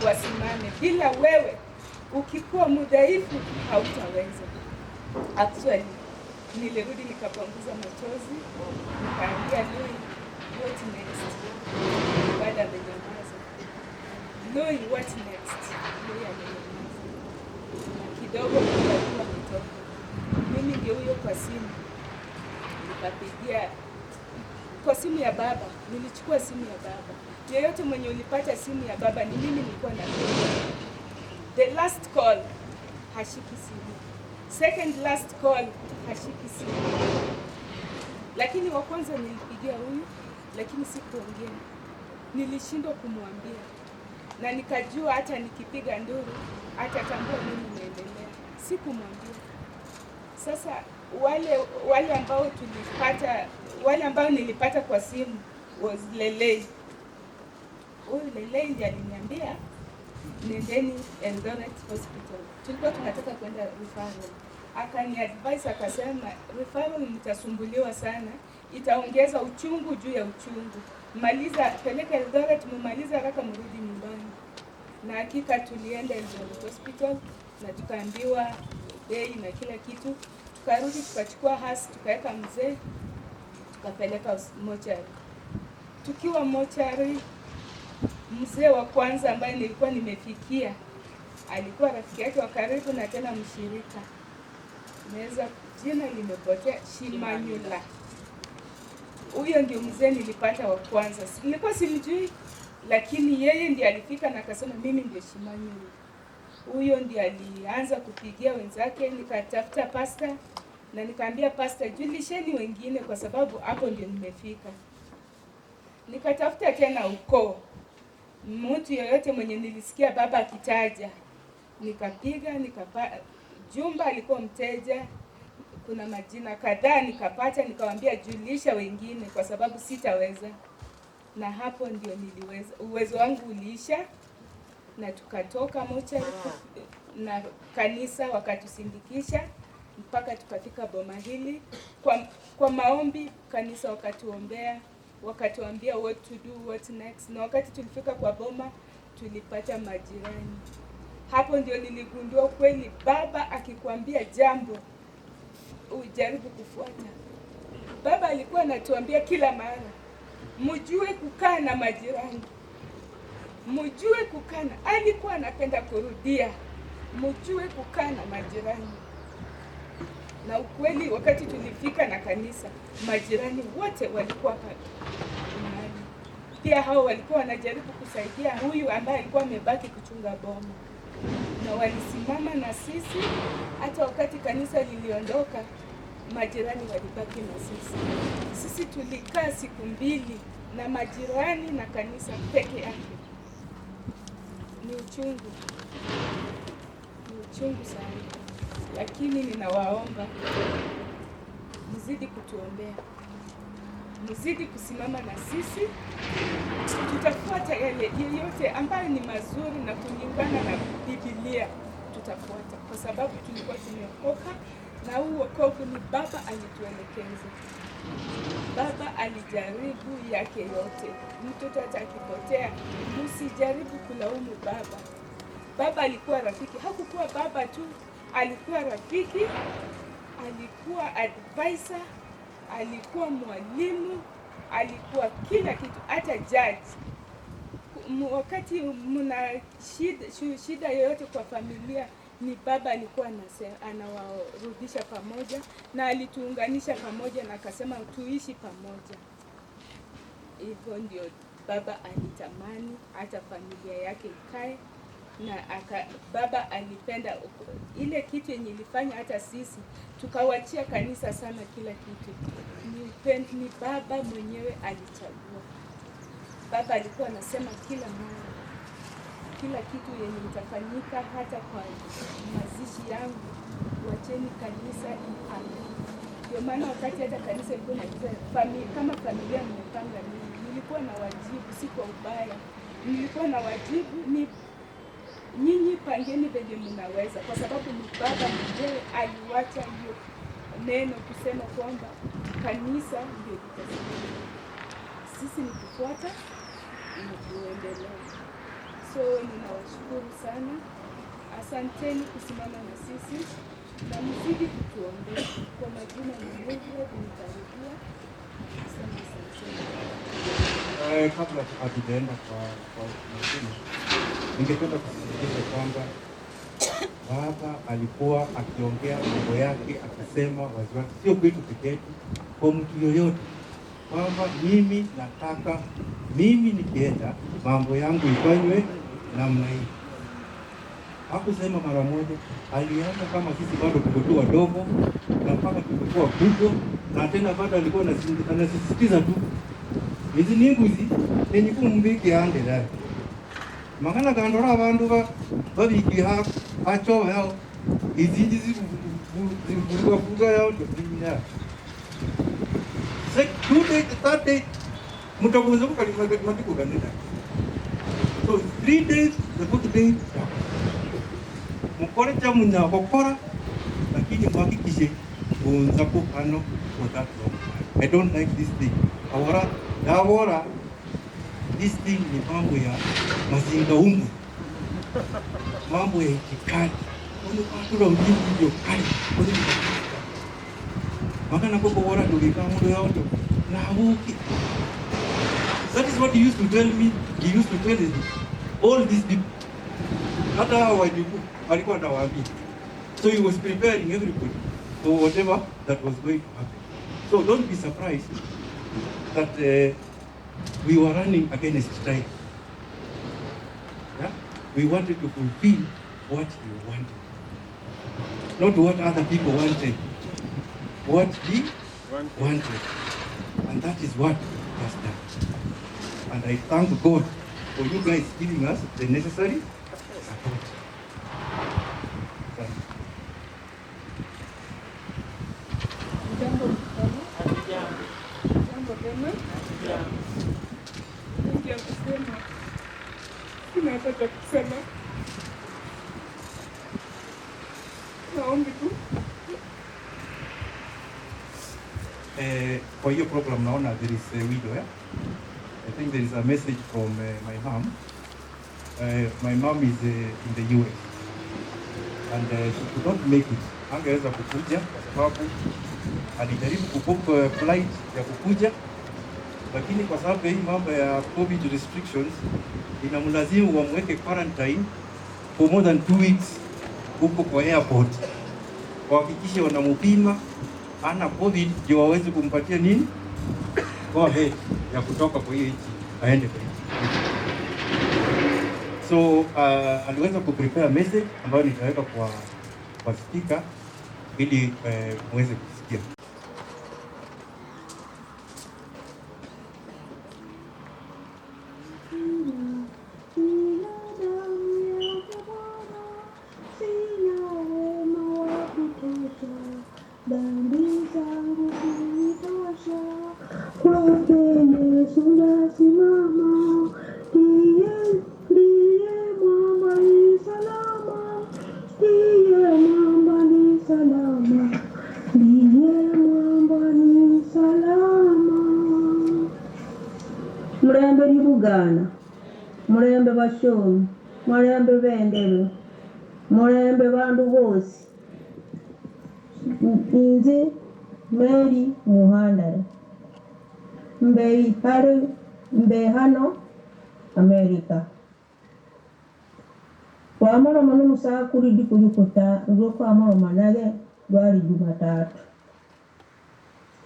wasimame. Bila wewe, ukikuwa mudhaifu, hautaweza. Actually, nilirudi nikapanguza machozi, nikaambia Lui, what next? Baada ya kunyamaza, Lui, what next? Lui amenyamaza. Na kidogo kwa kutoka. Mimi ndio huyo kwa simu. Nikapigia kwa simu ya baba, nilichukua simu ya baba. Yeyote mwenye ulipata simu ya baba, ni mimi nilikuwa na the last call, hashiki simu. Second last call, hashiki simu. Lakini wa kwanza nilipigia huyu, lakini sikuongea. Nilishindwa kumwambia. Na nikajua hata nikipiga nduru, atatambua nini naendelea. Sikumwambia. Sasa wale ambao nilipata kwa simu was Lelei. Huyu Lelei ndiye aliniambia nendeni Eldoret Hospital. Tulikuwa tunataka kwenda referral. Akani advise akasema referral mtasumbuliwa sana, itaongeza uchungu juu ya uchungu. Peleka Eldoret, mumaliza haraka mrudi nyumbani. Na hakika tulienda Eldoret Hospital na tukaambiwa bei na kila kitu. Tukarudi tukachukua hasi, tukaweka mzee, tukapeleka mochari. Tukiwa mochari, mzee wa kwanza ambaye nilikuwa nimefikia alikuwa rafiki yake wa karibu na tena mshirika. Naweza jina limepotea, Shimanyula. Huyo ndio mzee nilipata wa kwanza. Nilikuwa simjui, lakini yeye ndiye alifika na akasema mimi ndio Shimanyula. Huyo ndiye alianza kupigia wenzake. Nikatafuta pasta na nikaambia pasta, julisheni wengine kwa sababu hapo ndio nimefika. Nikatafuta tena ukoo, mtu yoyote mwenye nilisikia baba akitaja. Nikapiga, Jumba alikuwa mteja, kuna majina kadhaa nikapata, nikamwambia julisha wengine kwa sababu sitaweza. Na hapo ndio niliweza, uwezo wangu uliisha. Na tukatoka mocha na kanisa wakatusindikisha mpaka tukafika boma hili. Kwa maombi kanisa wakatuombea, wakatuambia what to do, what next. Na wakati tulifika kwa boma tulipata majirani. Hapo ndio niligundua kweli baba akikwambia jambo ujaribu kufuata. Baba alikuwa anatuambia kila mara, mjue kukaa na majirani. Mjue kukana, alikuwa anapenda kurudia, mjue kukaa na majirani. Na ukweli wakati tulifika na kanisa, majirani wote walikuwa pale. Pia hao walikuwa wanajaribu kusaidia huyu ambaye alikuwa amebaki kuchunga boma. Na walisimama na sisi, hata wakati kanisa liliondoka, majirani walibaki na sisi. Sisi tulikaa siku 2 na majirani na kanisa peke yake. Ni uchungu sana, lakini ninawaomba mzidi kutuombea. mzidi kusimama na sisi, tutafuata yale yoyote ambayo ni mazuri na kulingana na Biblia tutafuata, kwa sababu tulikuwa tumeokoka na huu wokovu ni baba alituelekeza. Baba alijaribu yake yote. Mtoto hata akipotea, msijaribu kulaumu baba. Baba alikuwa rafiki, hakukuwa baba tu, alikuwa rafiki, alikuwa advisor, alikuwa mwalimu, alikuwa kila kitu, hata judge. Wakati mna shida yoyote kwa familia, ni baba alikuwa anawarudisha pamoja na alituunganisha pamoja na akasema tuishi pamoja. Hivyo ndio baba alitamani hata familia yake ikae, na baba alipenda ile kitu yenye ilifanya hata sisi tukawachia kanisa sana. Kila kitu ni baba mwenyewe alichagua. Baba alikuwa anasema kila mara, kila kitu yenye itafanyika, hata kwa mazishi yangu, wacheni kanisa ipange. Ndio maana wakati hata kanisa ilikuwa inaita kama familia mmepanga nini, nilikuwa na wajibu, si kwa ubaya, nilikuwa na wajibu ni nyinyi pangeni venye mnaweza, kwa sababu ni baba mwenyewe aliwacha hiyo neno kusema kwamba kanisa ndio litasimama. Sisi ni kufuata na kuendelea. So ninawashukuru sana, asanteni kusimama na sisi na mzidi kutuombea. Kwa majina ni Mildred Nikaribia. Kabla hatujaenda kwa mengine, ningependa kusisitiza kwamba baba alikuwa akiongea mambo yake, akisema waziwazi, sio kwetu peke yetu, kwa mtu yoyote, kwamba mimi nikienda mambo yangu ifanywe namna hii. Hakusema mara moja, alianza kama sisi bado tuko wadogo na mpaka tulikuwa kubwa, na tena bado alikuwa anasisitiza tu izi ninguzi nenye kumbiki ande dai makana kandora abantu babiki hacho yao izinji zibulwa fuga yao ndio sek tude tate mutabuzo kalimatiku ganida. So 3 days the good day mukore cha munyakokora, lakini mwakikishe unzapo hano for that long. I don't like this thing. Awara this thing ni mambo ya mazinga umu, mambo ya itikadi. Kula ujingi ndio kali. Makana koko wara tulika mundu yao na huki. That is what he used to tell me. He used to tell all these people. Hata wajibu alikuwa anawaambia. So he was preparing everybody for whatever that was going to happen. So don't be surprised that we were running against time. Yeah? We wanted to fulfill what he wanted, not what other people wanted. What he wanted, and that is what he has done. And I thank God for you guys giving us the necessary support. Nataka kusema naombi tu for your program naona there is a widow. I think there is a message from my mom. My mom is in the US and she could not make it. Angeweza kukuja kwa sababu alijaribu kubook flight ya kukuja, lakini kwa sababu hii mambo ya COVID restrictions inamlazimu wamweke quarantine for more than 2 weeks huko kwa airport, wahakikishe wanamupima ana COVID ndio waweze kumpatia nini go ahead ya kutoka kwa hiyo nchi aende kwa nchi. So aliweza kuprepare message ambayo nitaweka kwa speaker ili muweze kusikia. Dhambi zangu kunitosha. ndiye mwamba ni salama. Mulembe libugana, mulembe bashomi, mulembe bendebe, mulembe bandu bose. Inze Mary Muhandare mbe hano Amerika. Wamoroma n'omusakuli dikulukuta olw'okwamoroma nage lwali Jumatatu.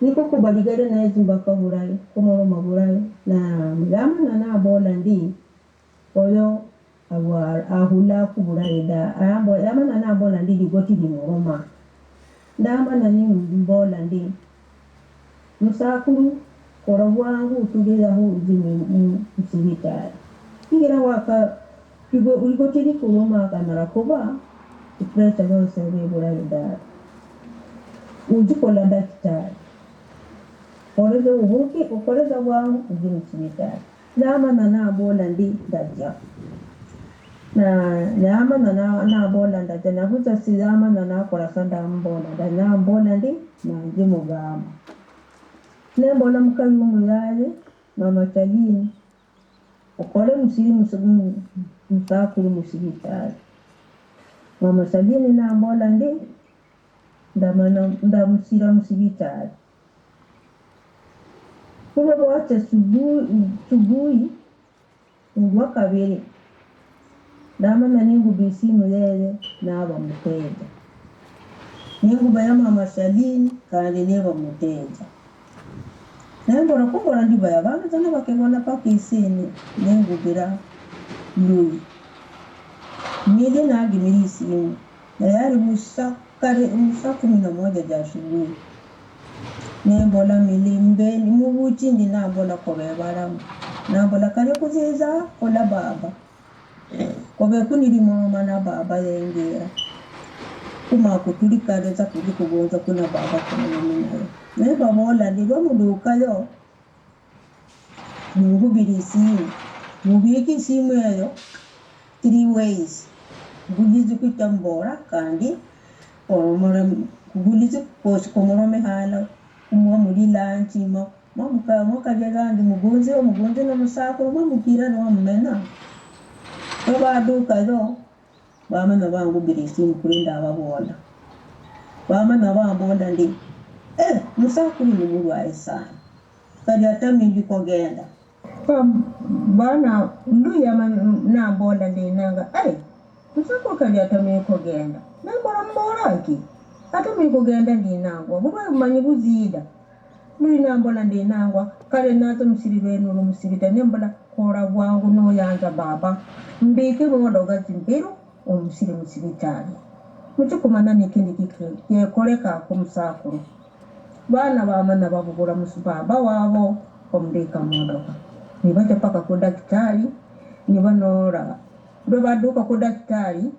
Niko kubaligale naye zimbaka bulayi kumoroma bulayi na mgamana na bola ndi oyo ahula kubulayi da ayambo yamana na bola ndi ligoti limoroma ndamba na ni mbola ndi musakulu kora bwangu tugeza ho uzime musibitari ingera waka ligoti likuroma kamara kuba ipresa yose bulayi da ujikola daktari oreze ubuki ukoreza bwangu uzime musibitari zamana na bola ndi dajja na nyama na bola ndaje navuza sizama na kora sanda mbola na mbola ndi na njimu gama ne mbola mukayumu yale mama Chalini ukole musakulu musibitari mama Chalini na mbola ndi ndamusira musibitari kuba bwache subuhi wakabiri ndamana ninguba isimu lele naba muteja ninguba ya mama Chalini kandi neba muteja nembora kubora ndibaya bana tana bakebona paka isini ningubira Lui mide nagimira isimu na yari musa 11 ja asubuhi nembola milimbe ni mubuchi ndi nambola kobebara nambola kare kuziza kola baba kobe kuniri mama na baba yengera kuma kutulikaleza kuli kugonza kuna baba kuna nayo ne bamola ndigo muduka yo ngubiri simu mubiki simu yayo 3 ways gulizi kutambora kandi omora gulizi post komorome hala kumwa muri lunch mamuka byagandi mugonze no musako mamukira no mumena baduka zo bamana bangu birisimu kulinda ababola bamana bambola ndi musakulu ni murwaye sana kadi atamindi kogenda bana nduya na mbola ndi nanga musakulu kadi atamindi kogenda nambora mbola ki atamindi kogenda ndi nangwa buba manyi buzida nduya nambola ndi nangwa kale nato musiribenu musirita nembola kora bwangu no yanja baba mbike bodoga timpero omusire musibitari muchukumana nikindi kikire yekoleka kumusakuru bana bamana babugura musubaba wabo omdeka modoka nibaje paka ku daktari nibanora baduka ku daktari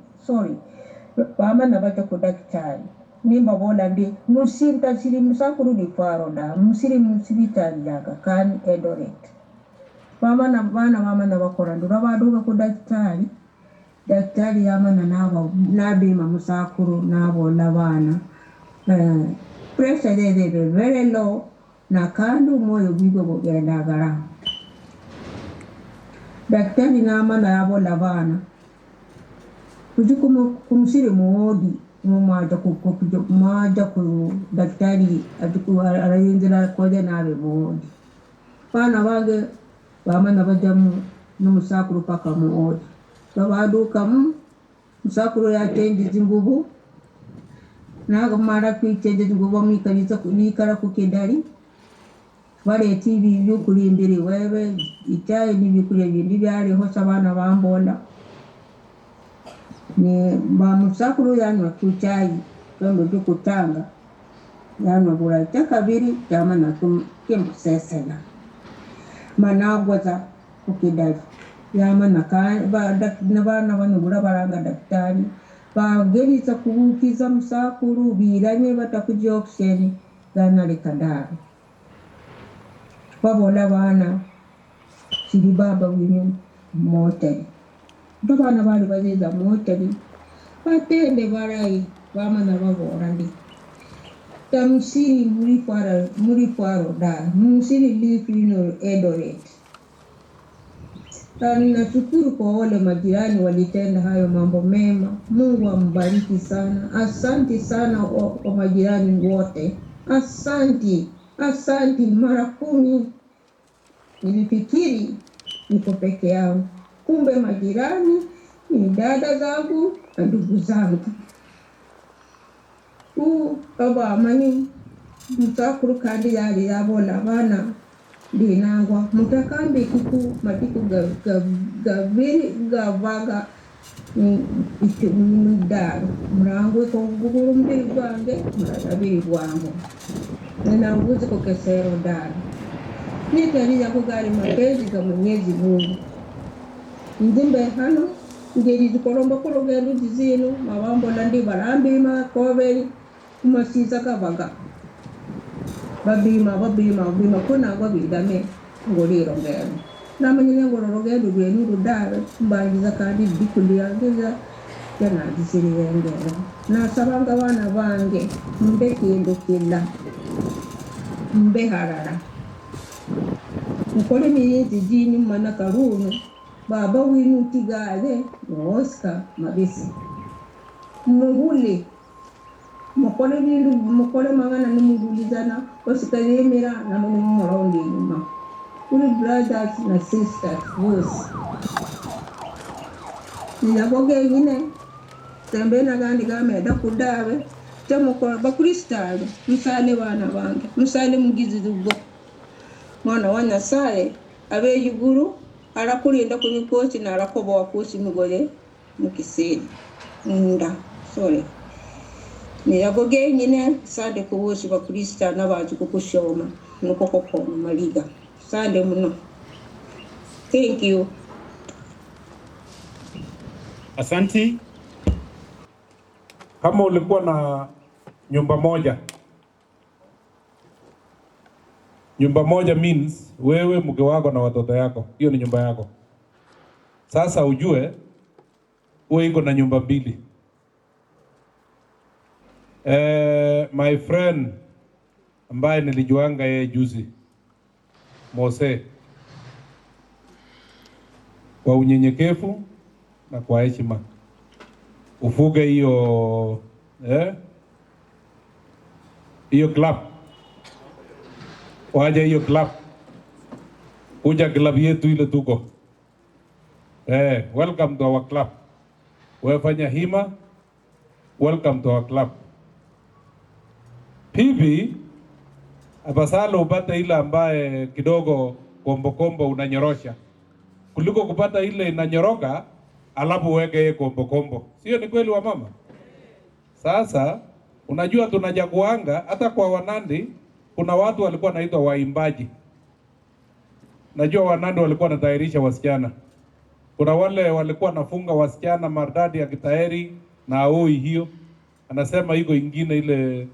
bamana baje ku daktari nimba bola ndi musinta siri musakuru di faroda musiri musibitari yaga kan Eldoret bana bakora ndura baduka ku daktari yamana nabo nabima musakuru nabo labana pressure they very low na kandu moyo bigo bogenda gara daktari namana yabo labana kujikumu kumsiri muodi mumaja ku daktari atuku arayendera koja nabe muodi bana bage bamana bajamu numusakuru paka muodi babaduka musakuru yatendi zingubu naga mara kwitende zingubu mikara kukendari wale TV yukuri imbere wewe itaye nibikuri bindi byari hosa bana bambola ni ba musakuru yanwa kuchayi kando dukutanga yanwa bura takabiri jamana kembu sesena managwaza kukendari yamana ka bana banubura baranga daktari bagerisa kubukiza musakuru biranye batakuja oxygen gana lekandari babola bana siri baba winyu moteri ndo bana bali bazeza moteri batende barai bamana babora ndi tamsiri murifwaro da musiri lifino Eldoret. Ninashukuru kwa wale majirani walitenda hayo mambo mema. Mungu ambariki sana. Asante sana kwa majirani wote. Asante mara 10. Nilifikiri niko peke yangu, kumbe majirani ni dada zangu na ndugu zangu. Baba amani mtakuru kandi yali yabola bana dinangwa mutakambi kuku matiku gaviri gavaga ichumudaro mrangu ko guguru mbili gwange maratabiri gwangu nina uguzi ko kesero daro nitalija kugari mapenzi ga Mwenyezi Mungu ndimbe hano ngeri zikolomba kologendo dizino mabambo landi barambi makoveli kumasiza kabaga babima kuna babidame ngoliro ngero namanyine ngororogendo gweni rudara mbangiza kandi bikulia ngeza yana disiri ngero na sabanga wana bange mbe kindo kila mbe harara mukole miyezi jini mwana karuno baba winu tigale Oscar Mabisi mungule mukole mangana nimugulizana osikayemera na mumuronde nyuma uri brothers na sisters wose ninaboge nyine tembe na gandi gameda kudawe temukora bakristalo musale bana bange musale mugizi dubo mwana wa Nyasaye abe yuguru arakurinda kunyikosi na arakobo wakosi mugole mukisini nda sorry niyagoge nyine sande kubosi bakrista nabaje kukushoma nuko koko maliga sande muno. Thank you. Asanti. Kama ulikuwa na nyumba moja means wewe, mke wako na watoto yako, hiyo ni nyumba yako. Sasa ujue wewe iko na nyumba 2. My friend ambaye nilijuanga yeye juzi, Mose, kwa unyenyekevu na kwa heshima ufuge hiyo club. Waje hiyo club, kuja club yetu ile tuko. Welcome to our club. Wefanya hima, welcome to our club. Pipi abasalo upata ile ambaye kidogo kombo unanyorosha kuliko kupata ile inanyoroka alafu weke kombo. Sio ni kweli wa mama? Sasa unajua tunajaguanga hata kwa Wanandi kuna watu walikuwa naitwa waimbaji. Najua Wanandi walikuwa wanatayarisha wasichana. Kuna wale walikuwa nafunga wasichana maridadi ya kitaeri na aoi hiyo. Anasema iko ingine ile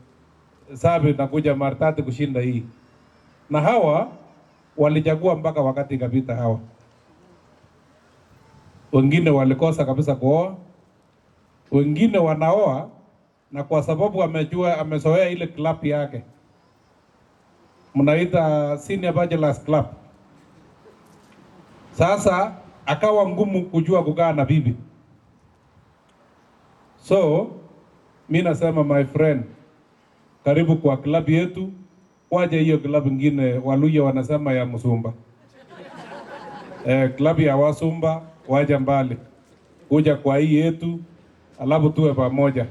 sabe nakuja maridadi kushinda hii. Na hawa walichagua mpaka wakati ikapita hawa. Wengine walikosa kabisa kuoa. Wengine wanaoa na kwa sababu amezoea ile club yake. Mnaita senior bachelors club. Sasa akawa ngumu kujua kukaa na bibi. So mimi nasema my friend, karibu kwa club yetu. Waje hiyo club nyingine Waluya wanasema ya Musumba. Club ya Wasumba waje mbali. Kuja kwa hii yetu alafu tuwe pamoja.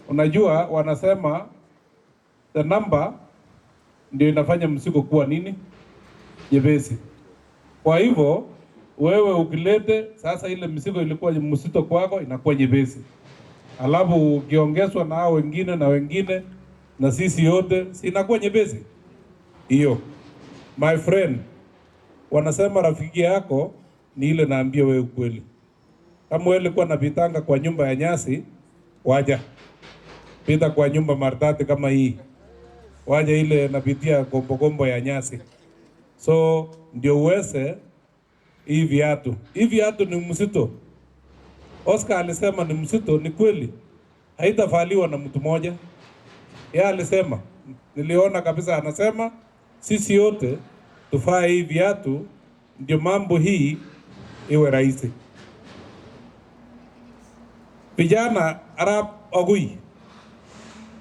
Unajua wanasema the number ndio inafanya mzigo kuwa nini? Jepesi. Kwa hivyo wewe ukilete sasa ile mzigo ilikuwa mzito kwako inakuwa nyepesi. Alafu ukiongezwa na hao wengine na wengine na sisi yote inakuwa nyepesi. Hiyo. My friend, wanasema rafiki yako ni ile naambia wewe ukweli. Kama wewe ulikuwa unapitanga kwa nyumba ya nyasi, waja. Pita kwa nyumba maridadi kama hii. Waja ile napitia gombo ya nyasi. So ndio uweze hii viatu. Hii viatu ni mzito. Oscar alisema ni mzito, ni kweli. Haitavaliwa na mtu mmoja. Yeye alisema, niliona kabisa anasema sisi yote tufaa hii viatu ndio mambo hii iwe rahisi. Vijana Arap Ogui,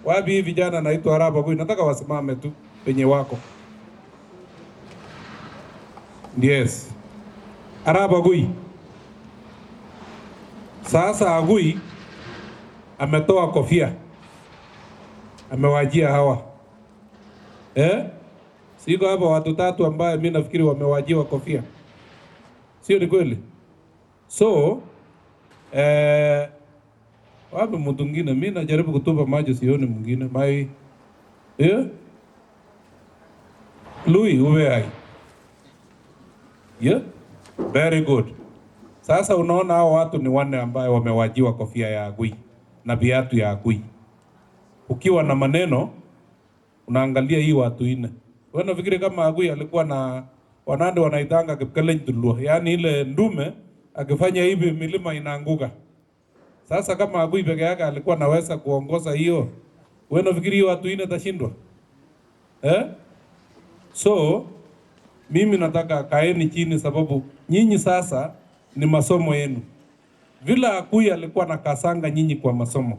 wapi vijana naitwa Arap Ogui, nataka wasimame tu penye wako. Yes, Arap Ogui. Sasa Ogui ametoa kofia, amewajia hawa siko hapa watu tatu ambaye mimi nafikiri wamewajiwa kofia, sio ni kweli? So wapi mtu mwingine? Mimi najaribu kutupa maji, sioni mwingine. Mai Louis uwe hai. Very good. Sasa unaona hao watu ni wanne ambao wamewajiwa kofia ya Ogui na viatu ya Ogui. Ukiwa na maneno unaangalia hii watu ine. Wewe unafikiri kama Ogui alikuwa na wanande wanaitanga Kipkelenjulua, yaani ile ndume akifanya hivi milima inaanguka. Sasa kama Ogui peke yake alikuwa anaweza kuongoza hiyo, wewe unafikiri hiyo watu ine tashindwa? So mimi nataka kaeni chini, sababu nyinyi sasa ni masomo yenu. Vila Ogui alikuwa na kasanga nyinyi kwa masomo.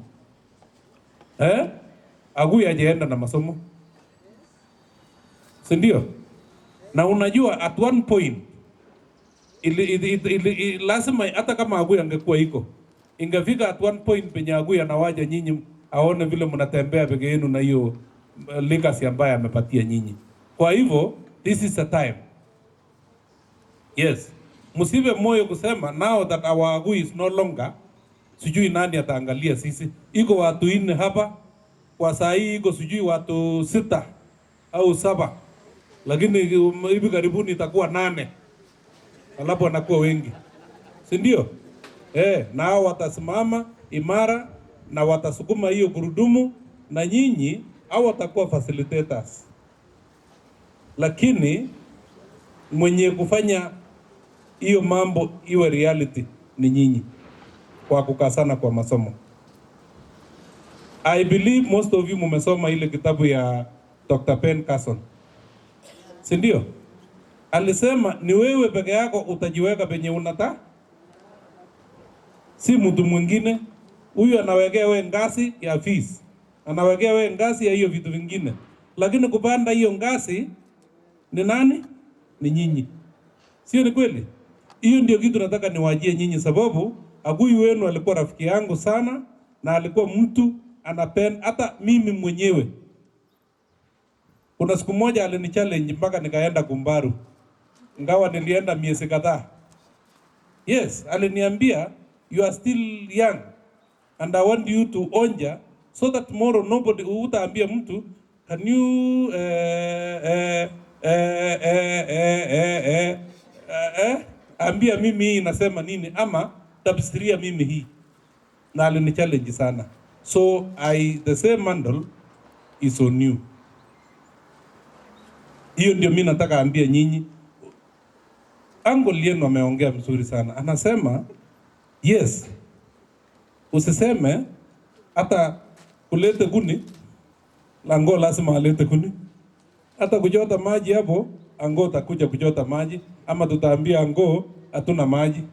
Ogui hajaenda na masomo, si ndio? Na unajua at one point lazima hata kama Ogui angekuwa iko, ingefika at one point penye Ogui anawaja nyinyi aone vile mnatembea peke yenu na hiyo legacy ambayo amepatia nyinyi. Kwa hivyo this is the time. Yes, msive moyo kusema now that our Ogui is no longer, sijui nani ataangalia sisi. Iko watu ine hapa kwa saa hii, iko sijui watu 6 au 7, lakini hivi karibuni itakuwa 8, alafu wanakuwa wengi, si ndio? Nao watasimama imara na watasukuma hiyo gurudumu, na nyinyi au watakuwa facilitators, lakini mwenye kufanya hiyo mambo iwe reality ni nyinyi kwa kukasana kwa masomo. I believe most of you mumesoma ile kitabu ya Dr. Ben Carson, si ndio? Alisema ni wewe peke yako utajiweka penye unata, si mtu mwingine. Huyu anawekea wewe ngazi ya fees, anawekea wewe ngazi ya hiyo vitu vingine, lakini kupanda hiyo ngazi ni nani? Ni nyinyi, sio ni kweli? Hiyo ndio kitu nataka niwajie nyinyi, sababu Ogui wenu alikuwa rafiki yangu sana, na alikuwa mtu anapenda. Hata mimi mwenyewe kuna siku moja alinichallenge mpaka nikaenda Gumbaru, ngawa nilienda miezi kadhaa. Yes, aliniambia you are still young and I want you to onja so that tomorrow nobody utaambia mtu can you ambia mimi hii inasema nini, ama tafsiria mimi hii. Na alinichallenge sana. So the same mandal is on you. Hiyo ndio mimi nataka ambia nyinyi. Ango Lieno ameongea mzuri sana. Anasema yes, usiseme hata kulete kuni lango lazima alete kuni. Hata kujota maji hapo Ango takuja kujota maji, ama tutaambia Ango hatuna maji.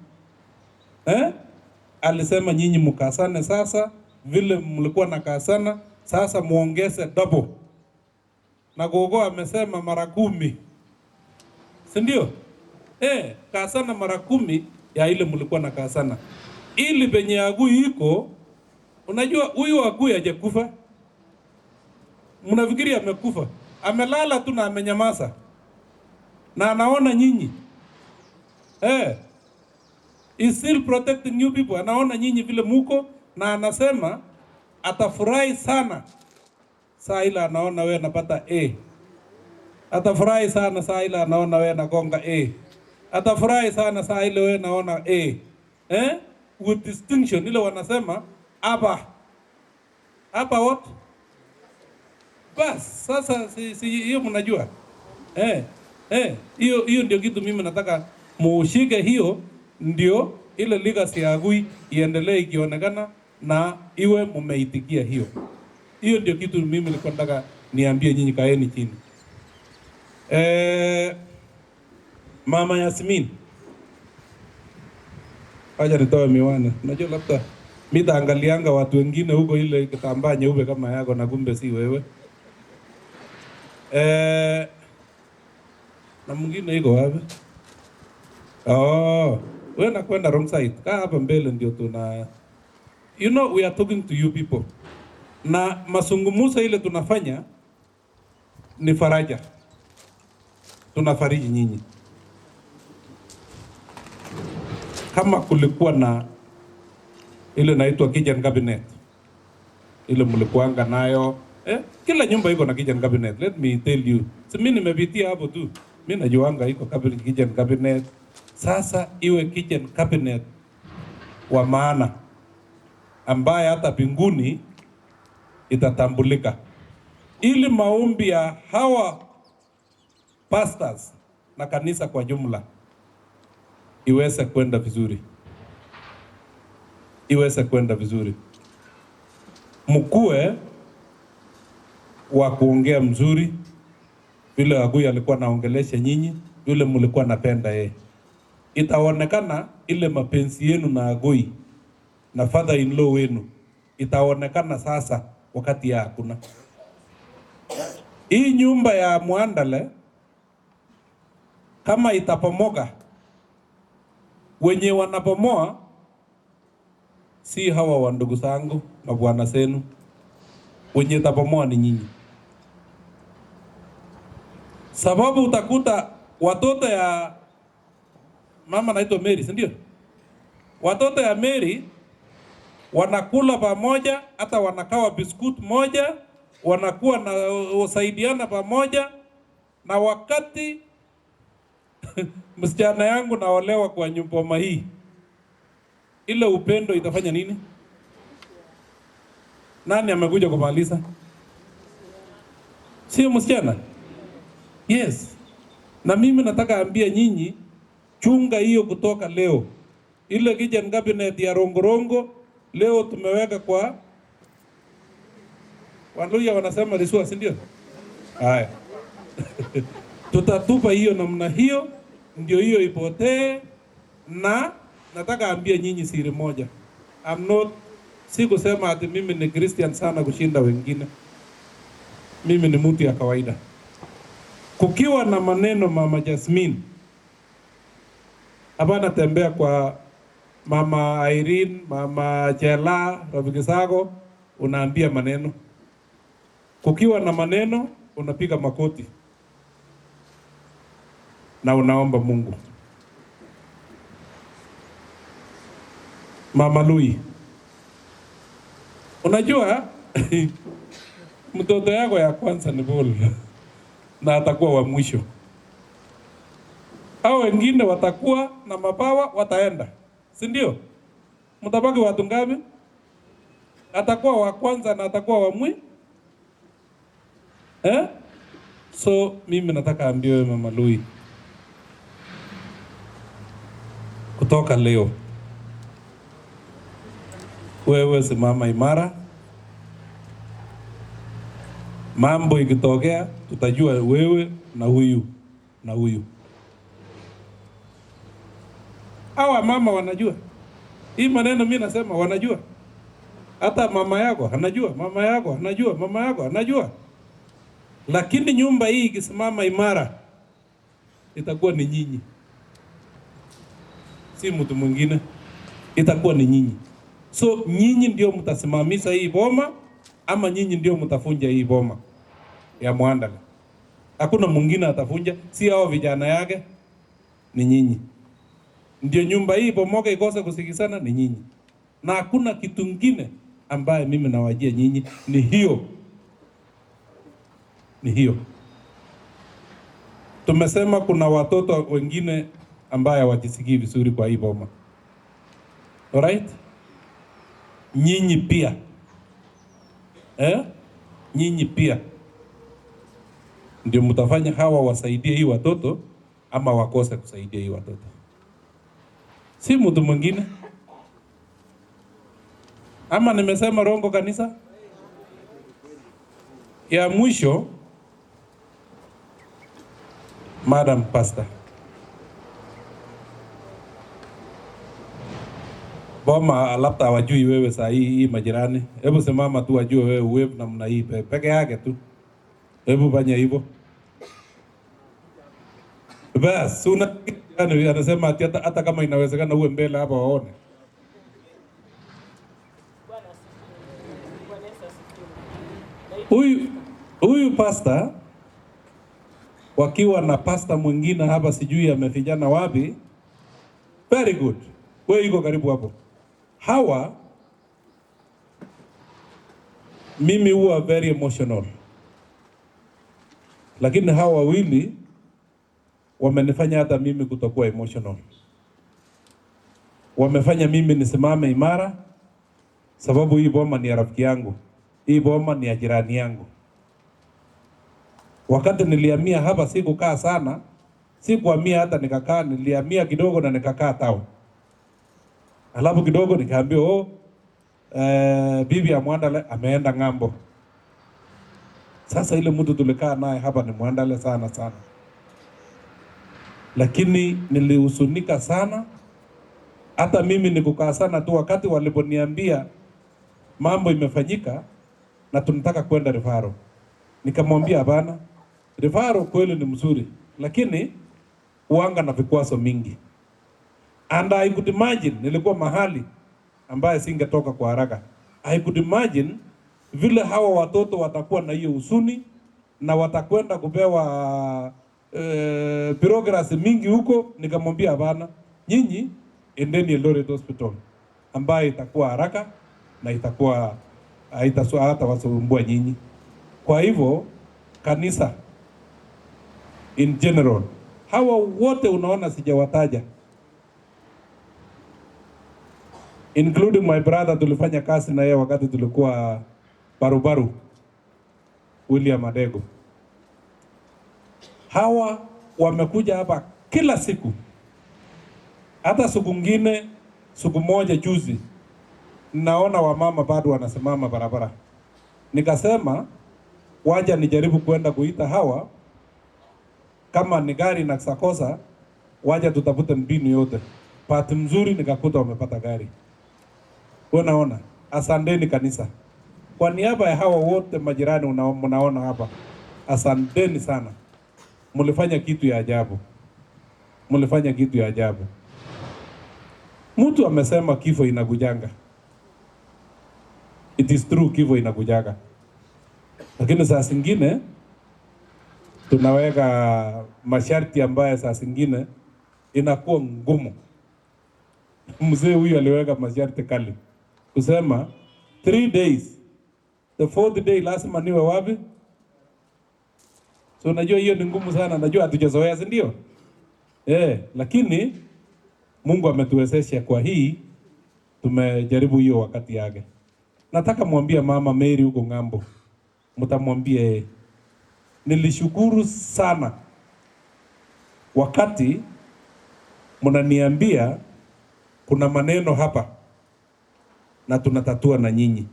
Alisema nyinyi mkasane sasa, vile mlikuwa na kasana sasa muongeze double. Na Gogo amesema mara 10, si ndio? Kasana mara 10 ya ile mlikuwa na kasana, ili penye Ogui iko. Unajua huyu Ogui hajakufa, mnafikiri amekufa? Amelala tu na amenyamaza na anaona nyinyi. Is still protecting you people. Anaona nyinyi vile muko, na anasema atafurahi sana saa ile anaona wewe napata A. Atafurahi sana saa ile anaona wewe nagonga A. Atafurahi sana saa ile wewe naona A. With distinction, ile wanasema hapa what? Bas, sasa si hiyo mnajua. Hiyo ndio kitu mimi nataka muushike. Hiyo ndio ile legacy ya Ogui iendelee ikionekana na iwe mumeitikia hiyo. Hiyo ndio kitu mimi nilikuwa nataka niambie nyinyi, kaeni chini. Mama Yasmin, acha nitoe miwani. Unajua labda mimi taangalianga watu wengine huko ile kitambaa nyeupe kama yako na kumbe si wewe. Na mwingine iko wapi? Wewe nakwenda wrong side. Kaa hapa mbele ndio tuna, you know, we are talking to you people. Na mazungumzo ile tunafanya ni faraja. Tunafariji nyinyi. Kama kulikuwa na ile naitwa kitchen cabinet, ile mlikuanga nayo, kila nyumba iko na kitchen cabinet. Let me tell you, si mimi nimepitia hapo tu, mimi najuanga iko kitchen cabinet. Sasa iwe kitchen cabinet wa maana ambaye hata mbinguni itatambulika, ili maombi ya hawa pastors na kanisa kwa jumla iweze kwenda vizuri, iweze kwenda vizuri. Mkue wa kuongea mzuri, vile Agui alikuwa naongelesha nyinyi, yule mlikuwa napenda yeye. Itaonekana ile mapenzi yenu na Agui na father in law wenu, itaonekana sasa wakati ya hakuna. Hii nyumba ya Mwandale kama itapomoka, wenye wanapomoa si hawa wa ndugu zangu na bwana zenu, wenye itapomoa ni nyinyi. Sababu utakuta watoto ya mama naitwa Mary, si ndio? Watoto ya Mary wanakula pamoja, hata wanakawa biskuti moja, wanakuwa na usaidiana pamoja. Na wakati msichana yangu naolewa kwa nyumba hii, ile upendo itafanya nini? Nani amekuja kumaliza? Sio msichana? Yes. Na mimi nataka ambia nyinyi, chunga hiyo kutoka leo. Ile kitchen cabinet ya rongorongo leo tumeweka kwa Waluya wanasema risua, si ndio? Haya. Tutatupa hiyo namna hiyo, ndio hiyo ipotee. Na nataka ambia nyinyi siri moja. Si kusema ati mimi ni Christian sana kushinda wengine. Mimi ni mtu ya kawaida. Kukiwa na maneno Mama Jasmine, hapana tembea kwa Mama Irene, Mama Chela, rafiki zako, unaambia maneno. Kukiwa na maneno, unapiga makoti na unaomba Mungu. Mama Lui, unajua mtoto yako ya kwanza ni Paul na atakuwa wa mwisho. Hao wengine watakuwa na mabawa, wataenda, si ndio? Mtabaki watu ngapi? Atakuwa wa kwanza na atakuwa wa mwisho. So mimi nataka ambiwe Mama Lui, kutoka leo wewe simama imara. Mambo ikitokea tutajua wewe na huyu na huyu. Hawa mama wanajua hii maneno, mimi nasema wanajua. Hata mama yako anajua, mama yako anajua, mama yako anajua. Lakini nyumba hii ikisimama imara, itakuwa ni nyinyi, si mtu mwingine, itakuwa ni nyinyi. So nyinyi ndio mtasimamisha hii boma, ama nyinyi ndio mtafunja hii boma ya Mwandale. Hakuna mwingine atafunja, si hao vijana yake, ni nyinyi. Ndio nyumba hii pomoke ikose kusikizana, ni nyinyi. Na hakuna kitu kingine ambaye mimi nawajia nyinyi, ni hiyo. Ni hiyo. Tumesema kuna watoto wengine ambaye hawajisikii vizuri kwa hii boma. Alright? Nyinyi pia. Nyinyi pia ndio mtafanya hawa wasaidie hii watoto ama wakose kusaidia hii watoto. Si mtu mwingine. Ama nimesema rongo kanisa? Ya mwisho, Madam Pastor, boma labda hawajui wewe saa hii majirani. Hebu simama tu wajue wewe uwe namna hii peke yake tu. Hebu fanya hivyo. Basi anasema ati hata kama inawezekana uwe mbele hapa waone. Huyu pastor wakiwa na pastor mwingine hapa sijui amefijana wapi. Very good. Wewe iko karibu hapo. Hawa mimi huwa very emotional. Lakini hawa wawili wamenifanya hata mimi kutokuwa emotional. Wamefanya mimi nisimame imara sababu hii boma ni ya rafiki yangu. Hii boma ni ya jirani yangu. Wakati nilihamia hapa sikukaa sana. Sikuhamia hata nikakaa, nilihamia kidogo na nikakaa tao. Alafu kidogo nikaambiwa bibi ya Mwandale ameenda ng'ambo. Sasa ile mtu tulikaa naye hapa ni Mwandale sana sana. Lakini nilihusunika sana. Hata mimi nikukaa sana tu wakati waliponiambia mambo imefanyika na tunataka kwenda Rifaro. Nikamwambia hapana. Rifaro kweli ni mzuri, lakini uanga na vikwazo mingi. And I could imagine nilikuwa mahali ambaye singetoka kwa haraka. I could imagine vile hawa watoto watakuwa na hiyo huzuni na watakwenda kupewa progress mingi huko. Nikamwambia hapana, nyinyi endeni Eldoret Hospital ambaye itakuwa haraka na itakuwa hata wasumbua nyinyi. Kwa hivyo kanisa in general, hawa wote unaona sijawataja, including my brother, tulifanya kazi na yeye wakati tulikuwa barubaru, William Adego. Hawa wamekuja hapa kila siku. Hata siku moja juzi naona wamama bado wanasimama barabara. Nikasema waja nijaribu kwenda kuita hawa, kama ni gari na sakosa waja tutafute mbinu yote. Pati mzuri nikakuta wamepata gari. Unaona, asanteni kanisa. Kwa niaba ya hawa wote majirani unaona hapa, asanteni sana. Mulifanya kitu ya ajabu. Mulifanya kitu ya ajabu. Mtu amesema kifo inakujanga. It is true, kifo inakujanga. Lakini saa zingine tunaweka masharti ambaye saa zingine inakuwa ngumu. Mzee huyu aliweka masharti kali. Kusema 3 days. The 4th day lazima niwe wapi? So najua hiyo ni ngumu sana, najua hatujazoea, si ndio? Lakini Mungu ametuwezesha kwa hii, tumejaribu hiyo wakati yake. Nataka mwambie Mama Mary huko ng'ambo. Mtamwambie nilishukuru sana wakati mnaniambia kuna maneno hapa na tunatatua na nyinyi.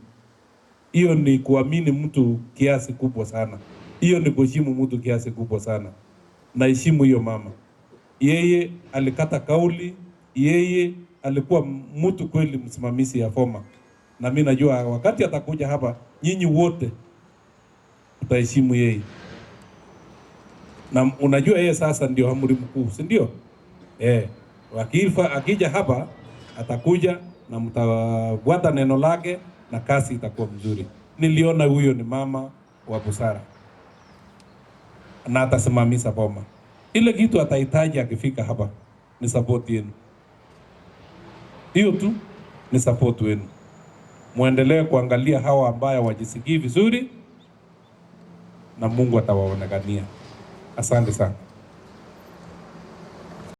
Hiyo ni kuamini mtu kiasi kubwa sana. Hiyo ni kuheshimu mtu kiasi kubwa sana. Naheshimu hiyo mama. Yeye alikata kauli, yeye alikuwa mtu kweli msimamizi ya Foma. Na mimi najua wakati atakuja hapa nyinyi wote utaheshimu yeye. Na unajua yeye sasa ndio amiri mkuu, si ndio? Akija hapa atakuja na mtafuata neno lake na kazi itakuwa mzuri. Niliona huyo ni mama wa busara. Na atasimamisha boma. Ile kitu atahitaji akifika hapa ni support yenu. Hiyo tu ni support wenu. Muendelee kuangalia hawa ambao wajisikii vizuri na Mungu atawaonekania. Asante sana.